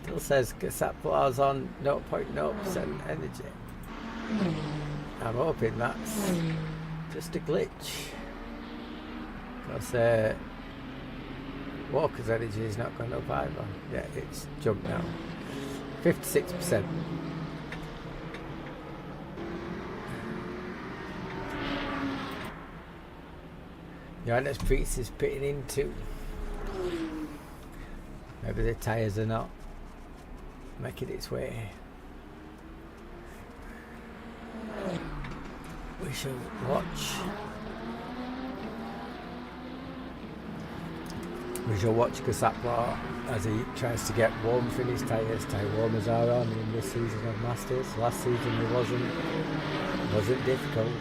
S1: Still says Casaplar's on 0.0% energy. I'm hoping that's just a glitch, because Walker's energy is not going up either. Yeah, it's jumped now. 56%. Johannes Priest is pitting in too. Maybe the tyres are not making its way. We shall watch. We shall watch Casapla as he tries to get warmth in his tyres. Tyre warmers are on in this season of Masters. Last season it wasn't difficult.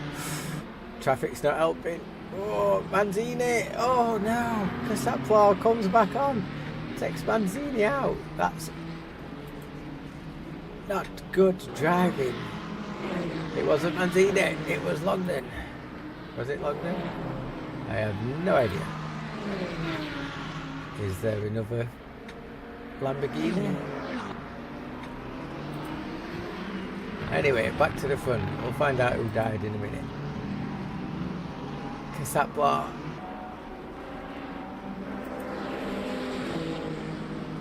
S1: Traffic's not helping. Oh, Manzini! Oh no! Casapla comes back on. Takes Manzini out. That's not good driving. It wasn't Manzini, it was Longdon. Was it Longdon? I have no idea. Is there another Lamborghini? Anyway, back to the front. We'll find out who died in a minute. Casapla.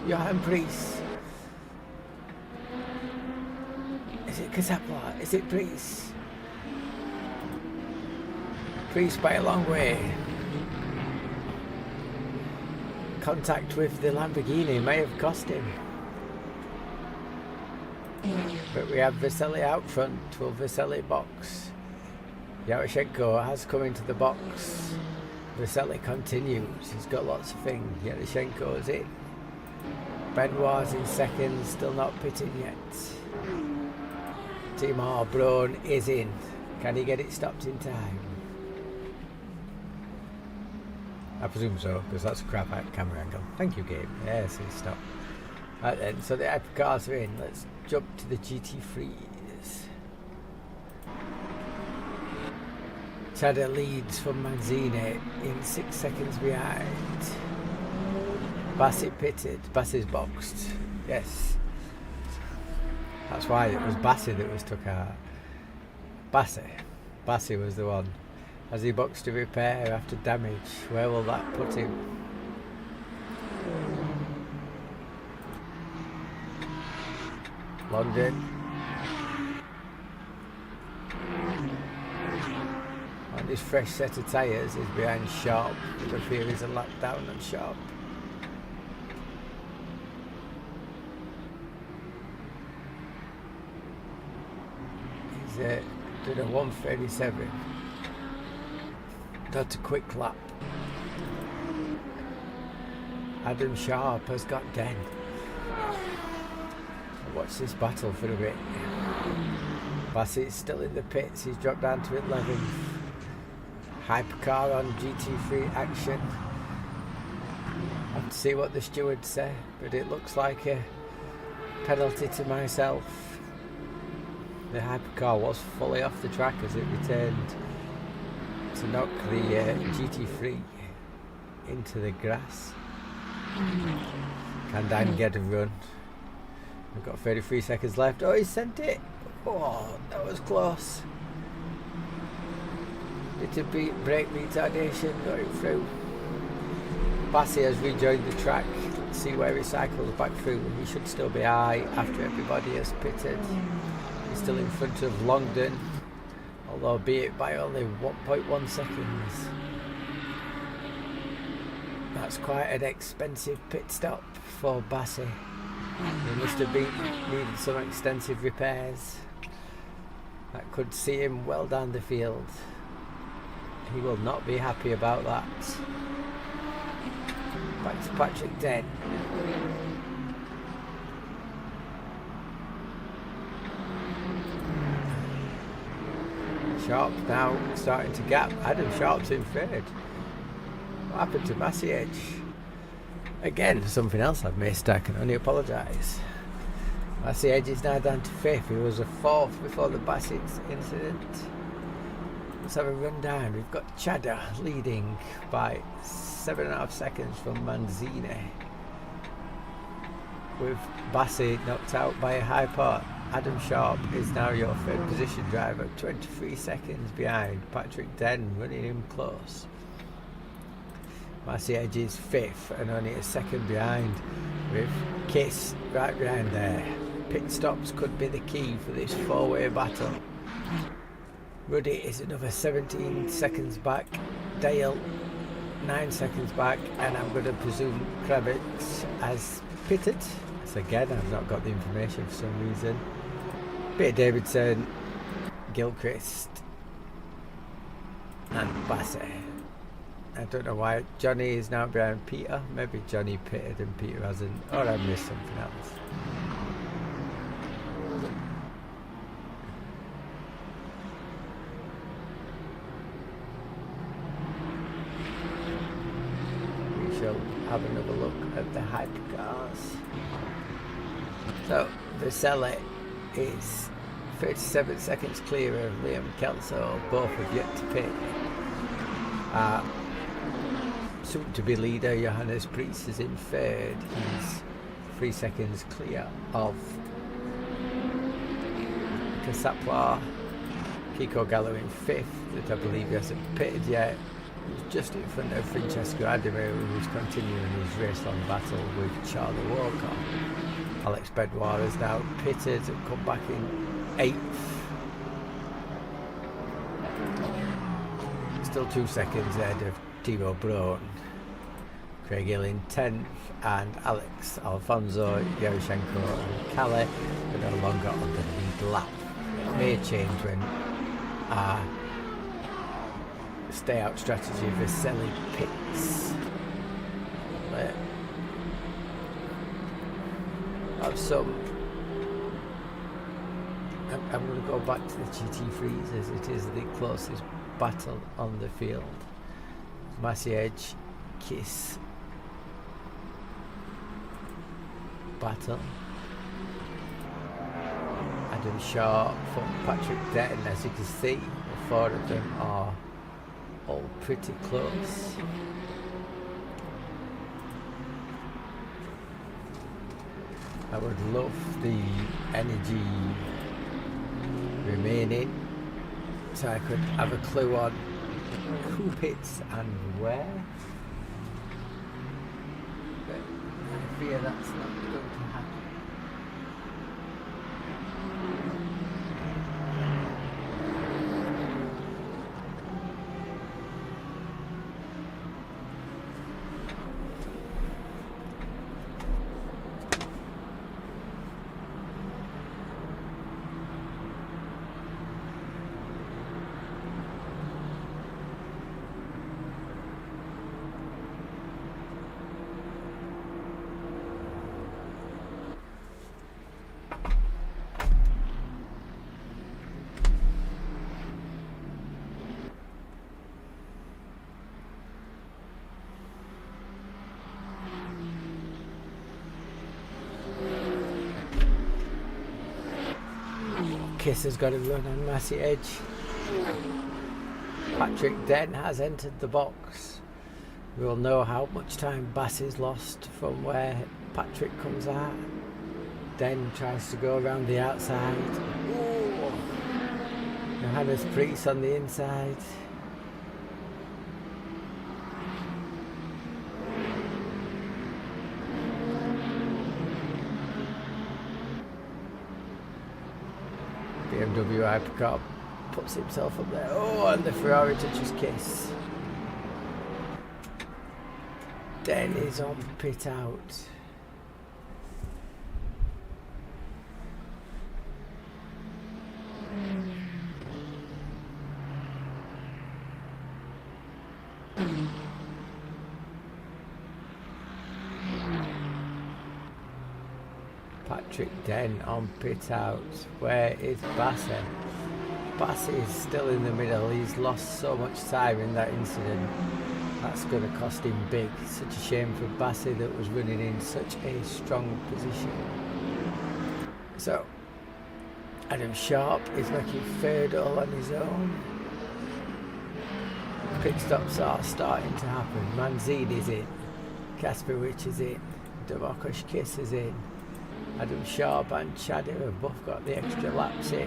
S1: Johan Priest. Is it Casapla? Is it Priest? Priest by a long way. Contact with the Lamborghini may have cost him. But we have Vesely out front. Will Vesely box? Yaroshenko has come into the box. Vesely continues. He's got lots of things. Yaroshenko's in. Benoit's in second, still not pitting yet. Timur Braun is in. Can he get it stopped in time? I presume so, because that's a crap camera angle. Thank you, Gabe. Yes, he stopped. Right then, so the hypercars are in. Let's jump to the GT3s. Cheddar leads from Manzini in 6 seconds behind. Bassett pitted. Bassey's boxed. Yes. That's why it was Bassey that was took out. Bassey was the one. As he boxed to repair after damage. Where will that put him? London. On this fresh set of tyres is behind Sharp, but I fear he's a lap down on Sharp. He's did a 1:37. That's a quick lap. Adam Sharp has got 10. Watch this battle for a bit. Bassett's still in the pits, he's dropped down to 11th. Hypercar on GT3 action. I have to see what the stewards say, but it looks like a penalty to myself. The hypercar was fully off the track as it returned to knock the GT3 into the grass. Can Dan get a run? We've got 33 seconds left. Oh, he sent it! Oh, that was close. Bit of brake retardation, got it through. Bassi has rejoined the track. Let's see where he cycles back through. He should still be high after everybody has pitted. He's still in front of Longdon, although be it by only 1.1 seconds. That's quite an expensive pit stop for Bassi. He must have needed some extensive repairs. That could see him well down the field. He will not be happy about that. Back to Patrick Den. Sharp now starting to gap. Adam Sharp's in third. What happened to Massiage? Again, something else I've missed. I can only apologise. Massiage is now down to 5th. He was a 4th before the Bassett incident. Let's have a run down. We've got Chada leading by 7.5 seconds from Manzini, with Bassi knocked out by a high part. Adam Sharp is now your 3rd position driver, 23 seconds behind. Patrick Den running him close. Massey Edge is 5th and only a second behind, with Kiss right behind there. Pit stops could be the key for this 4-way battle. Ruddy is another 17 seconds back. Dale 9 seconds back, and I'm going to presume Kravitz has pitted. So again, I've not got the information for some reason. Peter Davidson, Gilchrist and Bassett. I don't know why Johnny is now behind Peter. Maybe Johnny pitted and Peter hasn't, or I missed something else. We shall have another look at the hypercars. So Vasselli is 37 seconds clear of Liam Kelso. Both have yet to pit. Soon to be leader Johannes Priest is in 3rd. He's 3 seconds clear of Casapla. Kiko Gallo in 5th, that I believe he hasn't pitted yet. He's just in front of Francesco Adamo, who's continuing his race-long battle with Charlie Walker. Alex Bedouin has now pitted and come back in 8th. Still 2 seconds ahead of Timo Braun. Craig Hill in 10th, and Alex Alfonso, Yaroshenko and Kalle are no longer on the lead lap. It may change when our stay out strategy for selling pits. Have some. I'm going to go back to the GT3s as it is the closest battle on the field. Massiage, Kiss battle. Adam Shaw from Patrick Denton. As you can see, the 4 of them are all pretty close. I would love the energy remaining so I could have a clue on who pits and where, but I fear that's not going to happen. Kiss has got to run on Massey Edge. Patrick Den has entered the box. We'll know how much time Bassey's lost from where Patrick comes out. Den tries to go around the outside. Ooh. Johannes Priest on the inside. BMW Hypercar puts himself up there. Oh, and the Ferrari touches Kiss. Den is on pit out. Patrick Den on pit out. Where is Bassey? Bassey is still in the middle. He's lost so much time in that incident. That's going to cost him big. Such a shame for Bassey that was running in such a strong position. So, Adam Sharp is making third all on his own. Pit stops are starting to happen. Manzini's in. Kasperwich is in. Dvorak Kiss is in. Adam Sharp and Chadder have both got the extra laps in.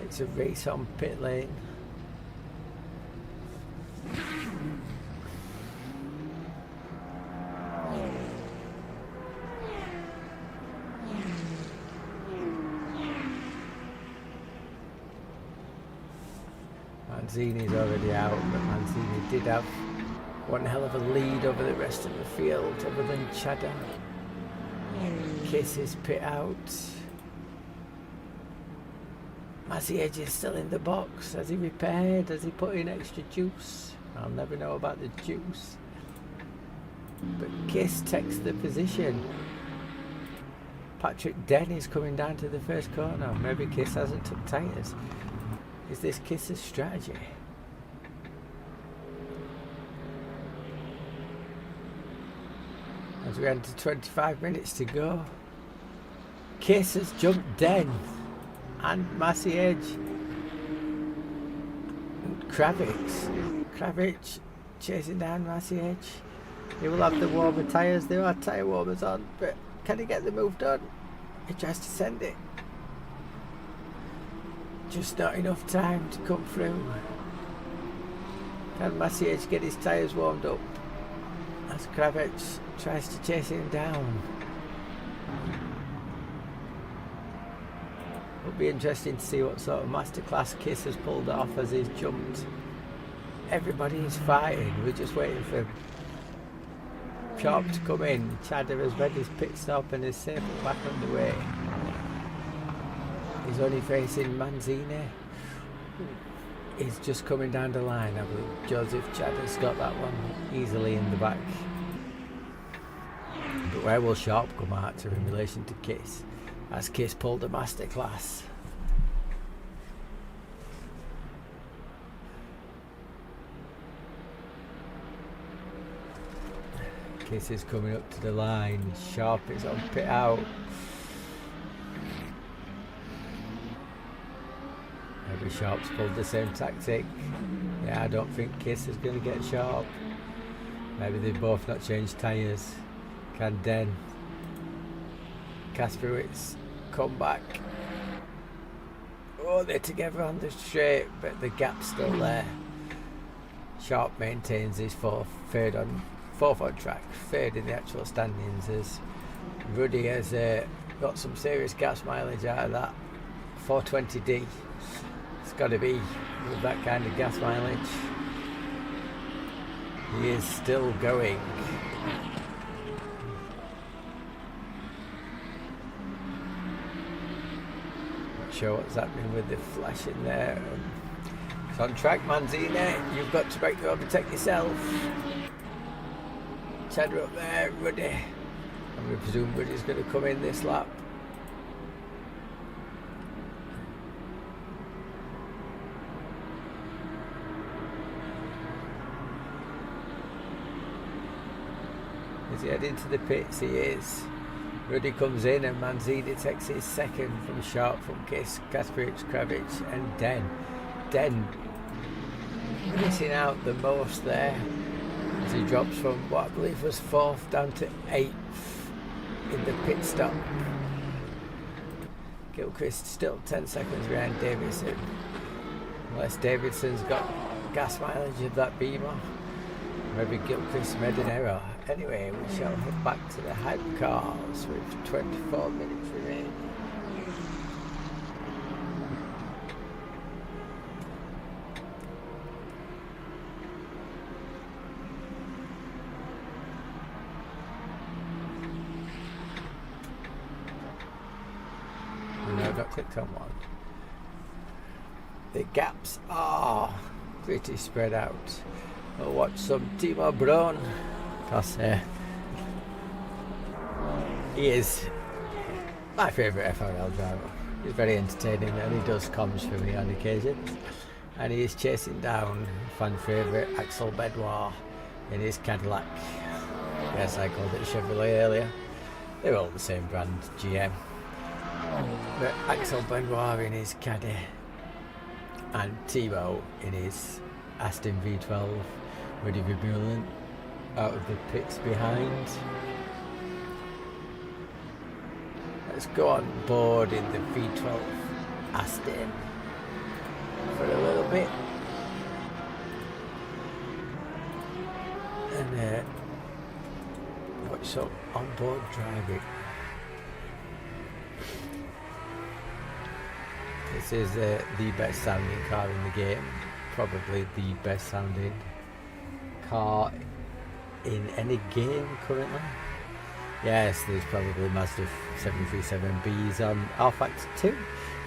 S1: It's a race on pit lane. Manzini's already out, but Manzini did have one hell of a lead over the rest of the field, other than Chadder. Kiss is pit out. Massey Edge is still in the box. Has he repaired? Has he put in extra juice? I'll never know about the juice. But Kiss takes the position. Patrick Den is coming down to the first corner. Maybe Kiss hasn't took tyres. Is this Kiss's strategy? As we enter 25 minutes to go. Kiss has jumped Den and Massey Edge. Kravitz chasing down Massey Edge. He will have the warmer tyres. There are tyre warmers on, but can he get the move done? He tries to send it. Just not enough time to come through. Can Massey Edge get his tyres warmed up as Kravitz tries to chase him down? It'll be interesting to see what sort of masterclass Kiss has pulled off as he's jumped. Everybody is fighting. We're just waiting for Sharp to come in. Chadder has read his pit stop and is safely back underway. He's only facing Manzini. He's just coming down the line. I believe Joseph Chadder's got that one easily in the back. But where will Sharp come out to in relation to Kiss? As Kiss pulled a masterclass. Kiss is coming up to the line. Sharp is on pit out. Maybe Sharp's pulled the same tactic. Yeah, I don't think Kiss is going to get Sharp. Maybe they've both not changed tyres. Can Den Kasperwitz come back? Oh, they're together on the straight, but the gap's still there. Sharp maintains his fourth on track, third in the actual standings, as Ruddy has got some serious gas mileage out of that 420D. It's got to be with that kind of gas mileage. He is still going. Not sure what's happening with the flash in there. It's on track, Manzini. You've got to break to overtake yourself. Chadder up there, Ruddy. And we presume Ruddy's going to come in this lap. Is he heading to the pits? He is. Ruddy comes in and Manzini takes his second from short from Kasperich, Kravich, and Den missing out the most there as he drops from what I believe was 4th down to 8th in the pit stop. Gilchrist still 10 seconds behind Davidson, unless Davidson's got gas mileage of that Beamer. Maybe Gilchrist made an error. Anyway, we shall head back to the hype cars with 24 minutes remaining. And I got clicked on one. The gaps are pretty spread out. We'll watch some Timo Braun, because he is my favourite FRL driver. He's very entertaining and he does comms for me on occasions. And he is chasing down fan favourite Axel Benoit in his Cadillac. Yes, I called it Chevrolet earlier. They're all the same brand, GM. But Axel Benoit in his Caddy and Timo in his Aston V12. Ready for Berlin out of the pits behind. Let's go on board in the V12 Aston for a little bit and watch some on-board driving. This is the best sounding car in the game, probably the best sounding car in any game currently. Yes, there's probably Mazda 737Bs on rFactor 2,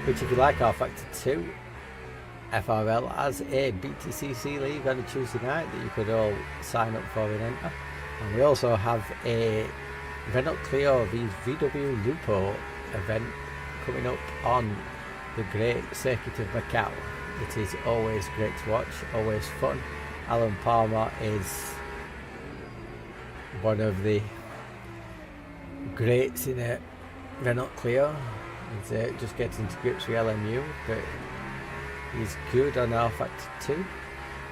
S1: which if you like rFactor 2, FRL has a BTCC league on a Tuesday night that you could all sign up for and enter. And we also have a Renault Clio vs VW Lupo event coming up on the great circuit of Macau. It is always great to watch, always fun. Alan Palmer is one of the greats in a Renault Clio. He's just getting to grips with LMU, but he's good on rFactor 2.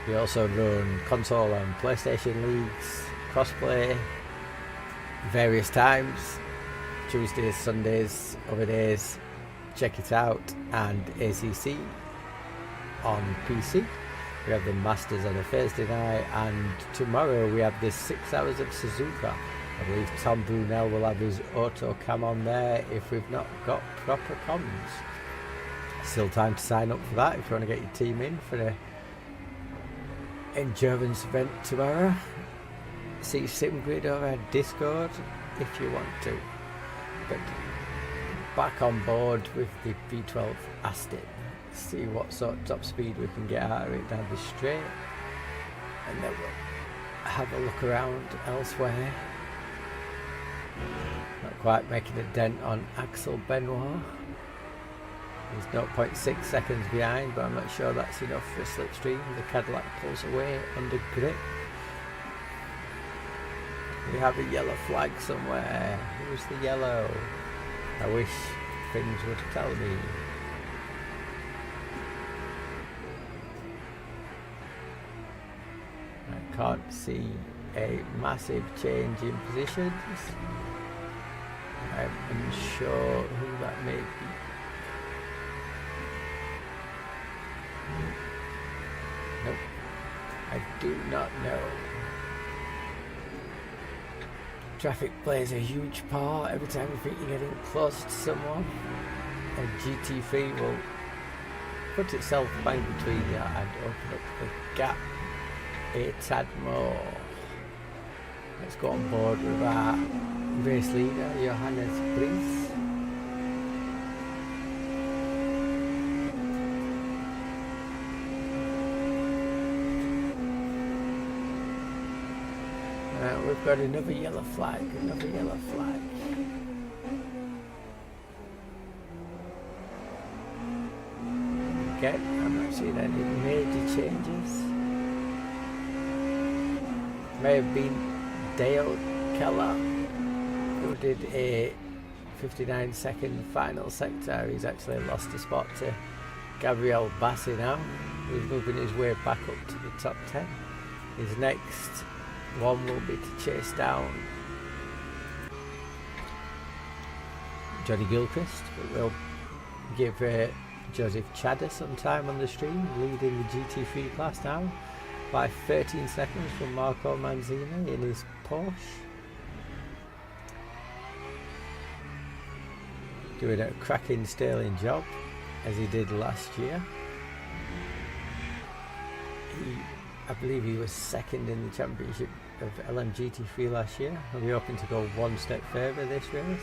S1: We also run console and PlayStation leagues, crossplay, various times, Tuesdays, Sundays, other days. Check it out. And ACC on PC. We have the Masters on a Thursday night, and tomorrow we have the 6 hours of Suzuka. I believe Tom Brunel will have his auto cam on there if we've not got proper comms. Still time to sign up for that if you want to get your team in for the endurance event tomorrow. See SimGrid over Discord if you want to. But back on board with the V12 Aston. See what sort of top speed we can get out of it down the straight, and then we'll have a look around elsewhere. Not quite making a dent on Axel Benoit. He's 0.6 seconds behind, but I'm not sure that's enough for a slipstream. The Cadillac pulls away under grip. We have a yellow flag somewhere. Who's the yellow? I wish things would tell me. I can't see a massive change in positions. I'm unsure who that may be. Nope, I do not know. Traffic plays a huge part. Every time you think you're getting close to someone, a GT3 will put itself bang between you and open up the gap a tad more. Let's go on board with our race leader, Johannes Brice. We've got another yellow flag, another yellow flag. Okay, I'm not seeing any major changes. May have been Dale Keller who did a 59-second final sector. He's actually lost a spot to Gabriel Bassi now, who's moving his way back up to the top 10. His next one will be to chase down Johnny Gilchrist, but we'll give Joseph Chadder some time on the stream, leading the GT3 class now by 13 seconds from Marco Manzini in his Porsche. Doing a cracking sterling job as he did last year. I believe he was second in the championship of LMGT3 last year. I'll be hoping to go one step further this race.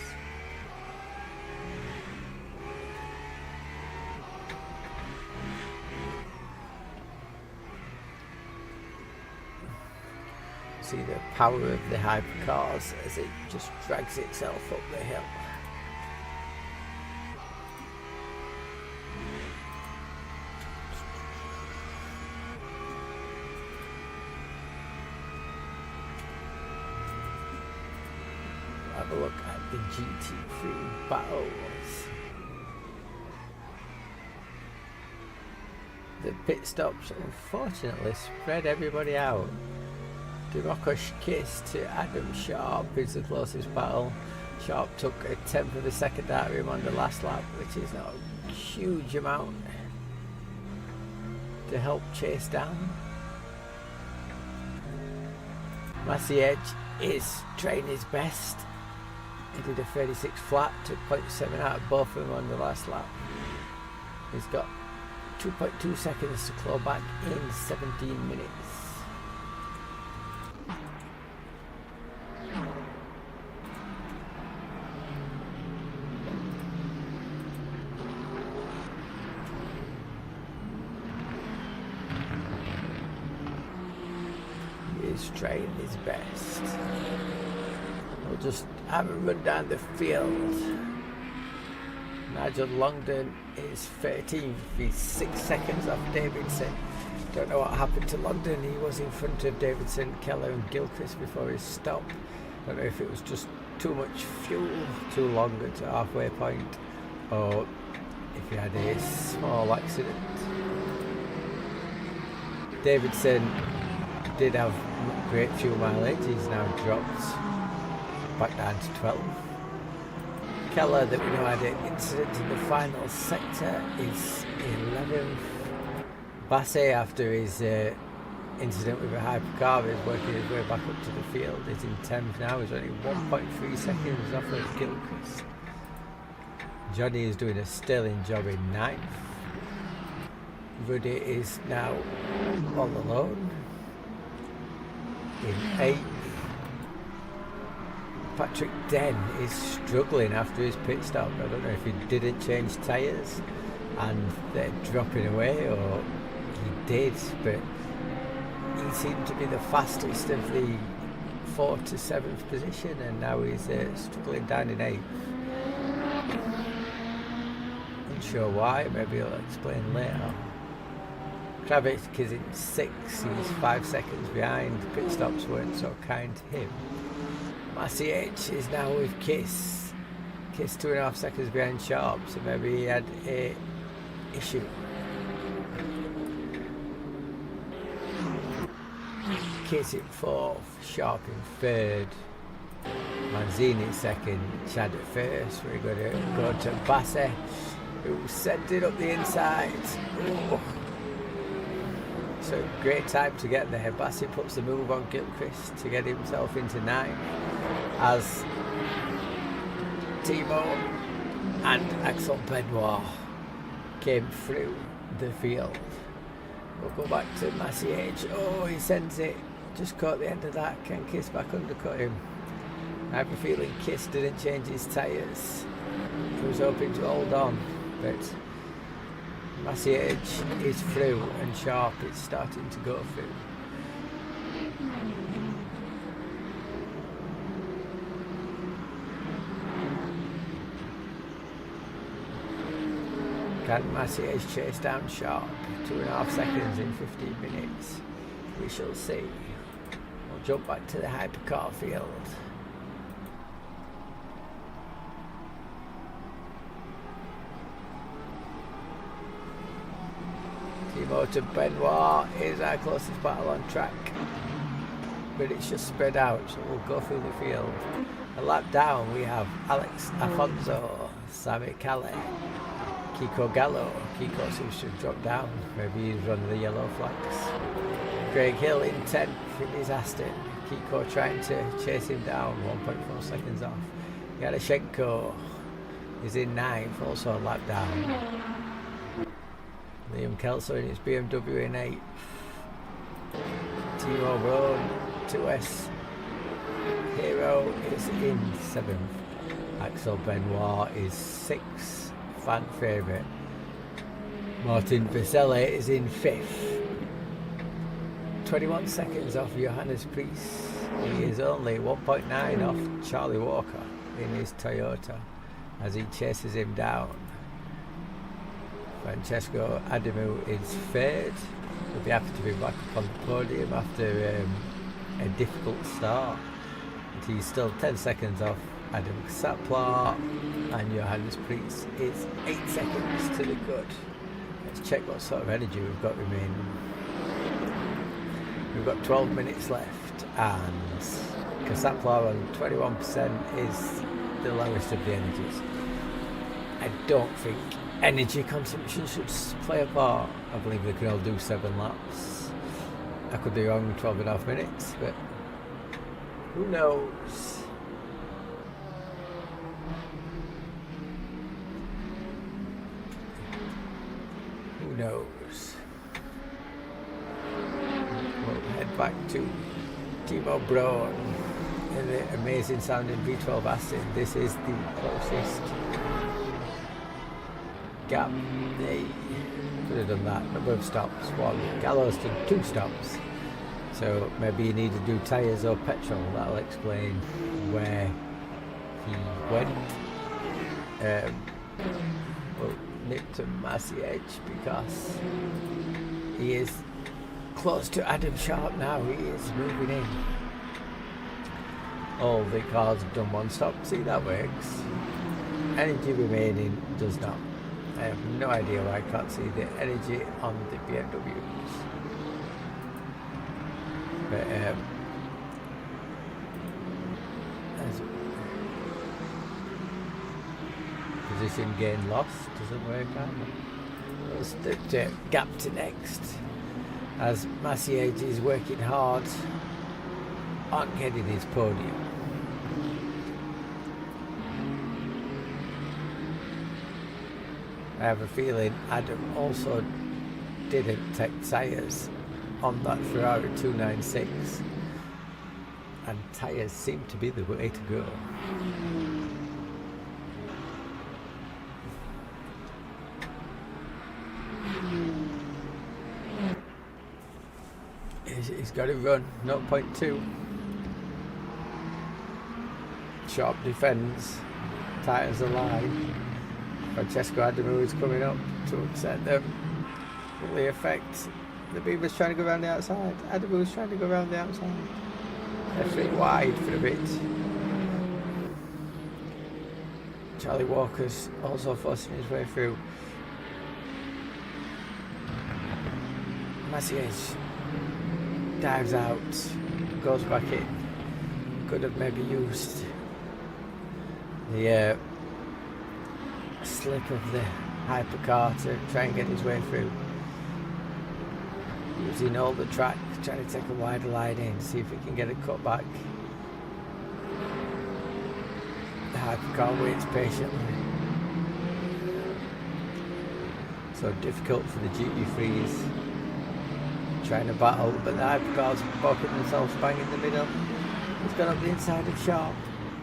S1: See the power of the hypercars as it just drags itself up the hill. Have a look at the GT3 battles. The pit stops unfortunately spread everybody out. Durakosh Kiss to Adam Sharp is the closest battle. Sharp took a tenth of a second out of him on the last lap, which is not a huge amount to help chase down. Maciej is trying his best. He did a 36 flat, took 0.7 out of both of them on the last lap. He's got 2.2 seconds to claw back in 17 minutes. He's trying his best. We'll just have a run down the field. Nigel Longden is 13th. He's 6 seconds off Davidson. Don't know what happened to Longden. He was in front of Davidson, Keller and Gilchrist before his stop. Don't know if it was just too much fuel, too long at the halfway point, or if he had a small accident. Davidson did have great fuel mileage. He's now dropped back down to 12. Keller, that we know had an incident in the final sector, is 11th. Bassi, after his incident with a hypercar, is working his way back up to the field. He's in 10th now. He's only 1.3 seconds off of Gilchrist. Johnny is doing a sterling job in 9th. Ruddy is now all alone in 8th. Patrick Den is struggling after his pit stop. I don't know if he didn't change tyres and they're dropping away, or he did, but he seemed to be the fastest of the 4th to 7th position, and now he's struggling down in 8th. Unsure why, maybe I'll explain later. Kravitz is in 6th, he's 5 seconds behind. Pit stops weren't so kind to him. Maciej is now with Kiss. Kiss 2.5 seconds behind Sharp, so maybe he had a issue. Kiss in 4th, Sharp in 3rd, Manzini 2nd, Chad at 1st. We're going to go to Bassi, who sent it up the inside. Ooh. So great time to get there. Bassi puts the move on Gilchrist to get himself into 9th, as Timo and Axel Benoit came through the field. We'll go back to Maciej. Oh, he sends it. Just caught the end of that. Can Kiss back undercut him? I have a feeling Kiss didn't change his tyres. He was hoping to hold on, but Maciej is through and Sharp is starting to go through. Can Maciej chase down Sharp? 2.5 seconds in 15 minutes. We shall see. We'll jump back to the hypercar field. Timo to Benoit is our closest battle on track, but it's just spread out, so we'll go through the field. A lap down we have Alex Afonso, Sami Calais, Kiko Gallo. Kiko seems to have dropped down, maybe he's running the yellow flags. Craig Hill in 10th in his Aston. Kiko trying to chase him down, 1.4 seconds off. Yalashenko is in 9th, also a lap down. Liam Kelso in his BMW in 8th. Timo Rohn, 2S. Hero is in 7th. Axel Benoit is 6th, fan favourite. Martin Veselle is in 5th. 21 seconds off Johannes Priest. He is only 1.9 off Charlie Walker in his Toyota as he chases him down. Francesco Adamu is 3rd. He'll be happy to be back up on the podium after a difficult start. And he's still 10 seconds off Adam Saplar, and Johannes Priest is 8 seconds to the good. Let's check what sort of energy we've got remaining. We've got 12 minutes left, and Saplar on 21% is the lowest of the energies. I don't think energy consumption should play a part. I believe they can all do 7 laps. I could be wrong, 12.5 minutes, but who knows? Who knows? We'll head back to Timo Braun in the amazing sounding V12 Aston. This is the closest gap. They could have done that. Number of stops, 1. Gallows did 2 stops. So maybe you need to do tyres or petrol. That'll explain where he went. We'll nip to Massiage because he is close to Adam Sharp now. He is moving in. All the cars have done 1 stop. See, that works. Energy remaining does not. I have no idea why I can't see the energy on the BMWs. But position gain lost doesn't work out. Let's the gap to next as Massiage is working hard on getting his podium. I have a feeling Adam also didn't take tyres on that Ferrari 296, and tyres seem to be the way to go. He's got to run 0.2. Sharp defends, tyres align. Francesco Adamu is coming up to upset them. Will the effect? The Beaver's trying to go around the outside. Adamu's trying to go around the outside. Left it wide for a bit. Charlie Walker's also forcing his way through. Massiage dives out, goes back in. Could have maybe used the slip of the hypercar to try and get his way through. Using all the track, trying to take a wider line in, see if he can get a cut back. The hypercar waits patiently. So difficult for the GT3s. Trying to battle, but the hypercars poking themselves bang in the middle. He's gone up the inside of Sharp.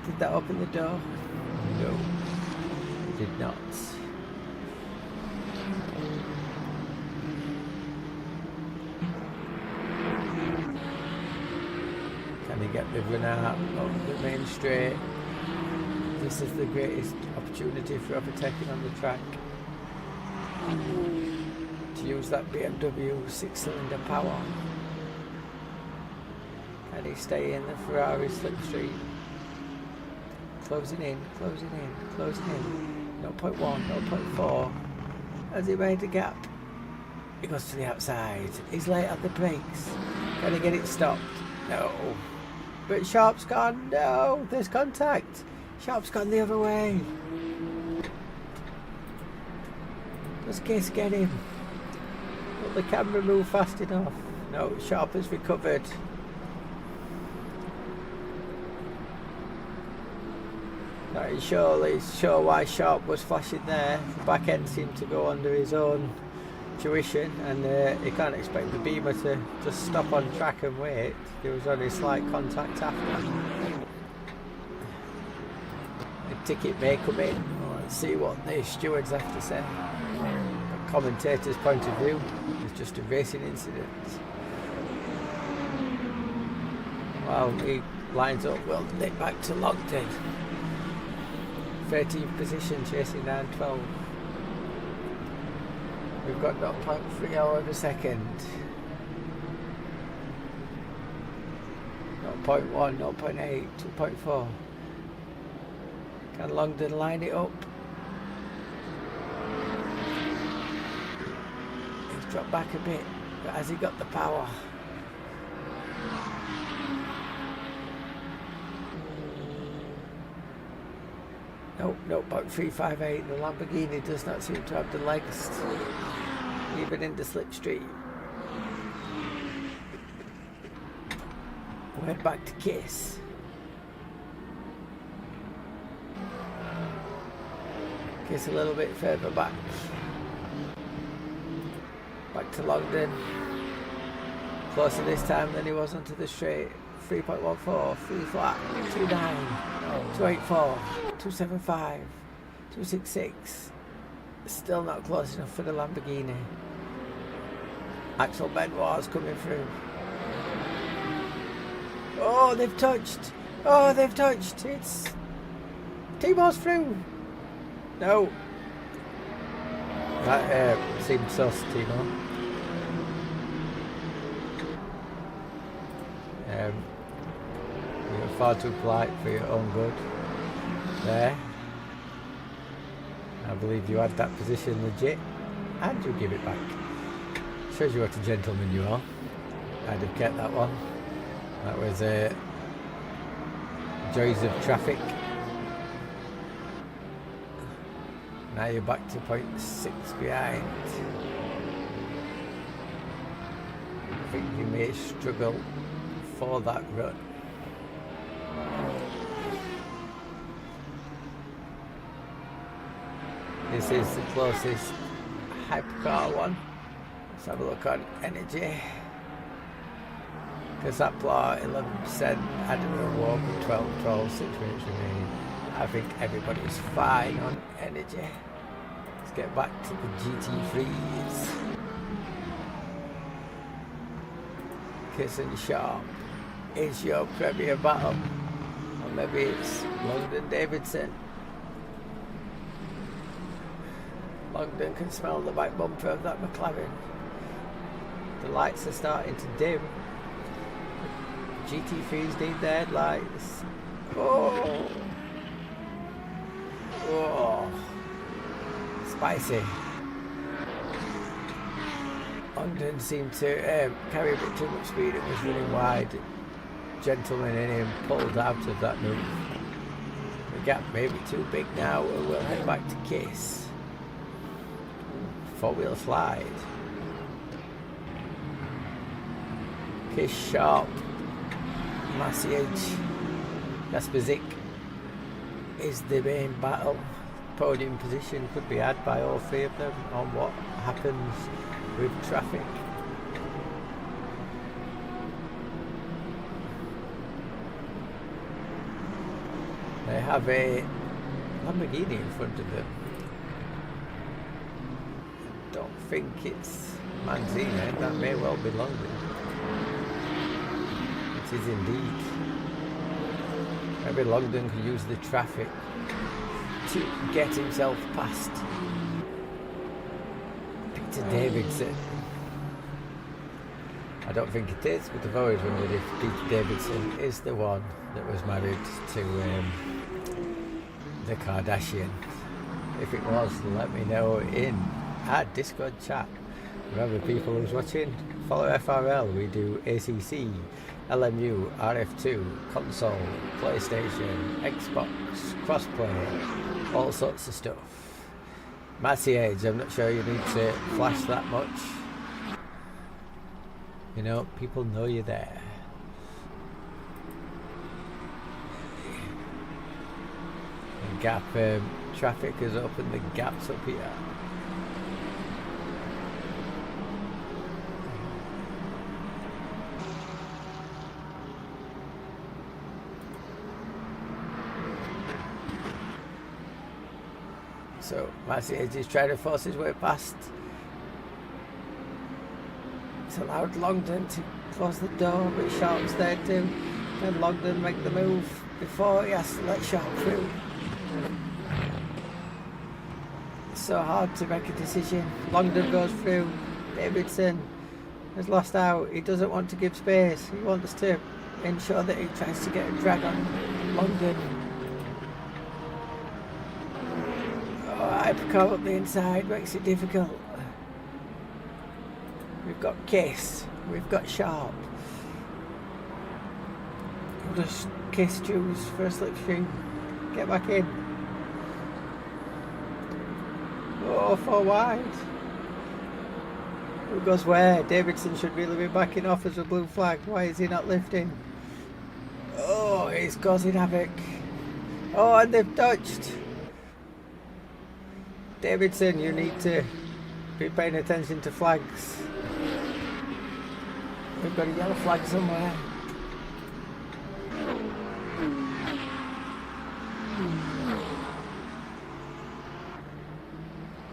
S1: Did that open the door? No, it did not. Can he get the run out of the main straight? This is the greatest opportunity for overtaking on the track. To use that BMW 6-cylinder power. Can he stay in the Ferrari slipstream? Closing in, closing in, closing in. 0.1, 0.4. Has he made a gap? He goes to the outside. He's late on the brakes. Can he get it stopped? No. But Sharp's gone. No, there's contact. Sharp's gone the other way. Does Kiss get him? Will the camera move fast enough? No, Sharp has recovered. Not entirely sure why Sharp was flashing there. The back end seemed to go under his own tuition, and you can't expect the Beamer to just stop on track and wait. There was only slight contact after. The ticket may come in. Let's see what the stewards have to say. From the commentator's point of view, it's just a racing incident. While he lines up, we'll nip back to Longton. 13th position, chasing down 12. We've got 0.3 hours a second. 0.1, 0.8, 2.4. Can Longdon line it up? He's dropped back a bit, but has he got the power? Nope, 0.358. The Lamborghini does not seem to have the legs, even in the slipstream. We'll head back to Kiss. Kiss a little bit further back. Back to Longdon. Closer this time than he was onto the straight. 3.14, 3 flat, 2.9, 2.84, 2.75, 2.66. Still not close enough for the Lamborghini. Axel Benoit's coming through. Oh, they've touched. Oh, they've touched. It's Timo's through. No. That seemed sus, Timo. You're far too polite for your own good. There. I believe you had that position legit, and you give it back. Shows you what a gentleman you are. I'd have kept that one. That was joys of traffic. Now you're back to 0.6 behind. I think you may struggle for that run. This is the closest hypercar one. Let's have a look on energy. Casapla 11%, Admiral Walker 12, 6 minutes remaining. I think everybody's fine on energy. Let's get back to the GT3s. Kiss and Sharp is your premier battle. Or maybe it's Longdon Davidson. Longdon can smell the back bumper of that McLaren. The lights are starting to dim. GT3s need their headlights. Oh! Oh! Spicy. Longdon seemed to carry a bit too much speed and was running wide. Gentleman in him pulled out of that move. The gap may be too big now, and we'll head back to Kiss. Four-wheel slide. Kiss Sharp. Massiage. Gasperzik is the main battle. Podium position could be had by all three of them on what happens with traffic. They have a Lamborghini in front of them. I don't think it's Manzini, that may well be Longdon. It is indeed. Maybe Longdon could use the traffic to get himself past Peter Davidson. I don't think it is, but I've always wondered if Peter Davidson is the one that was married to the Kardashian. If it was, let me know in our Discord chat. Remember, people who's watching, follow FRL. We do ACC, LMU, RF2, console, PlayStation, Xbox, crossplay, all sorts of stuff. Matty age, I'm not sure you need to flash that much. You know, people know you're there. The gap, traffic has opened the gaps up here. So Matty Edge is trying to force his way past. It's allowed Longdon to close the door, but Sharp's there too. Then Longdon make the move before he has to let Sharp through. It's so hard to make a decision. Longdon goes through. Davidson has lost out. He doesn't want to give space. He wants to ensure that he tries to get a drag on Longdon. Hypercar up the inside makes it difficult. We've got Kiss, we've got Sharp. We'll just Kiss choose for a slipstream. Get back in. Oh, 4 wide. Who goes where? Davidson should really be backing off as a blue flag. Why is he not lifting? Oh, he's causing havoc. Oh, and they've dodged. Davidson, you need to be paying attention to flags. We've got a yellow flag somewhere.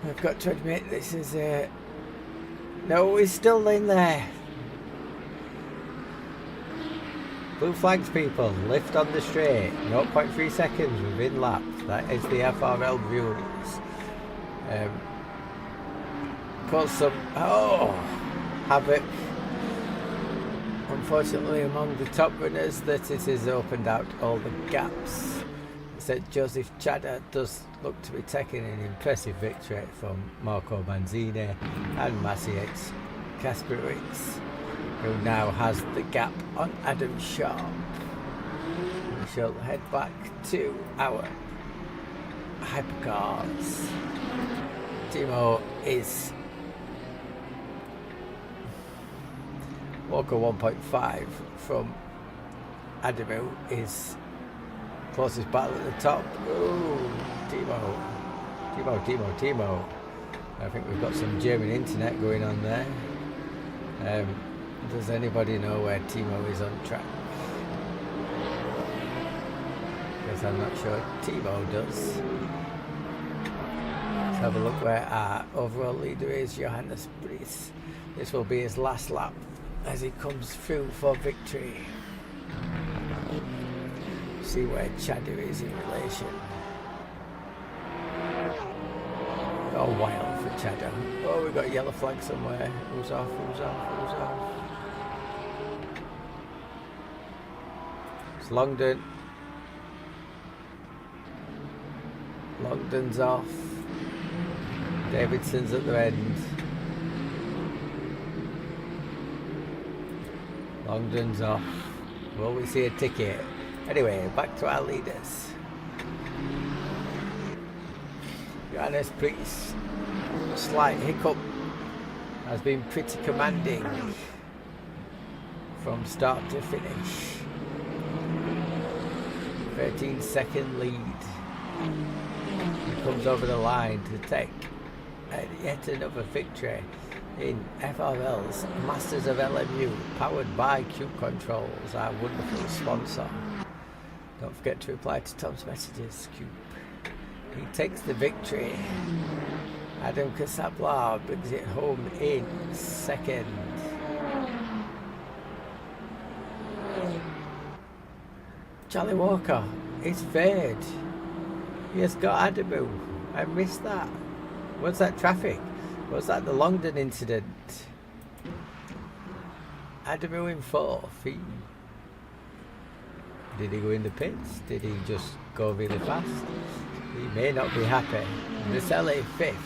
S1: I've got to admit, this is no, he's still in there. Blue flags, people. Lift on the straight. 0.3 seconds within lap. That is the FRL rules. Cause some havoc, unfortunately, among the top runners, that it has opened out all the gaps. Said Joseph Chada does look to be taking an impressive victory from Marco Manzini and Maciej Kasperowicz, who now has the gap on Adam Sharp. We shall head back to our hypercars. Timo is Walker 1.5 from Adamu is closest battle at the top. Ooh, Timo. I think we've got some German internet going on there. Does anybody know where Timo is on track? Because I'm not sure Timo does. Let's have a look where our overall leader is, Johannes Brice. This will be his last lap as he comes through for victory. See where Chadu is in relation. Oh, wild for Chadu. Oh, we've got a yellow flag somewhere. Who's off? It's Longdon. Longdon's off. Davidson's at the end. Longdon's off. Will we see a ticket? Anyway, back to our leaders. Johannes Priest, slight hiccup, has been pretty commanding from start to finish. 13-second lead. He comes over the line to take yet another victory in FRL's Masters of LMU, powered by Cube Controls, our wonderful sponsor. Don't forget to reply to Tom's messages, Cube. He takes the victory. Adam Casabla brings it home in second. Charlie Walker is third. He has got Adamu. I missed that. What's that traffic? Was that the Longdon incident? Adamu in fourth. Did he go in the pits? Did he just go really fast? He may not be happy. Vaselli fifth.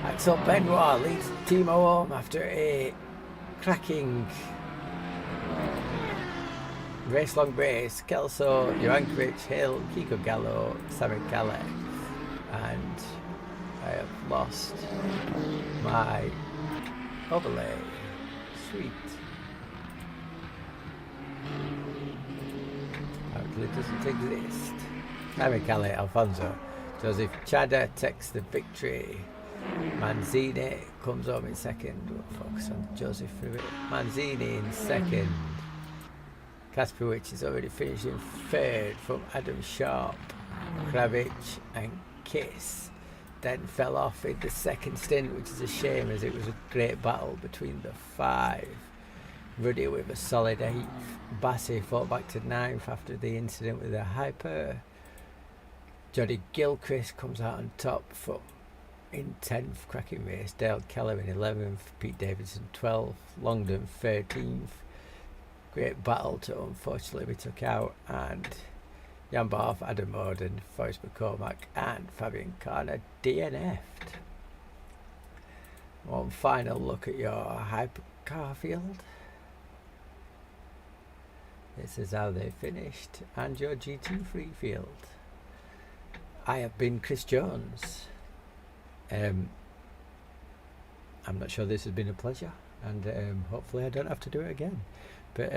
S1: Axel Benoit leads Timo home after a cracking race long race. Kelso, Joankovic, Hill, Kiko Gallo, Sammy Calais, and I have lost my overlay. Sweet. Apparently it doesn't exist. Sammy Calais, Alfonso, Joseph Chada takes the victory. Manzini comes home in second. We'll focus on Joseph for a bit. Manzini in second. Kasperwich is already finishing third from Adam Sharp. Kravic and Kiss then fell off in the second stint, which is a shame as it was a great battle between the five. Ruddy with a solid 8th. Bassi fought back to 9th after the incident with a hyper. Jody Gilchrist comes out on top in 10th, cracking race. Dale Keller in 11th, Pete Davidson 12th, Longdon 13th. Great battle to unfortunately be took out, and Jan Barth, Adam Morden, Forrest McCormack and Fabian Carner DNF'd. One final look at your hypercar field. This is how they finished, and your GT3 field. I have been Chris Jones. I'm not sure this has been a pleasure, and hopefully I don't have to do it again. But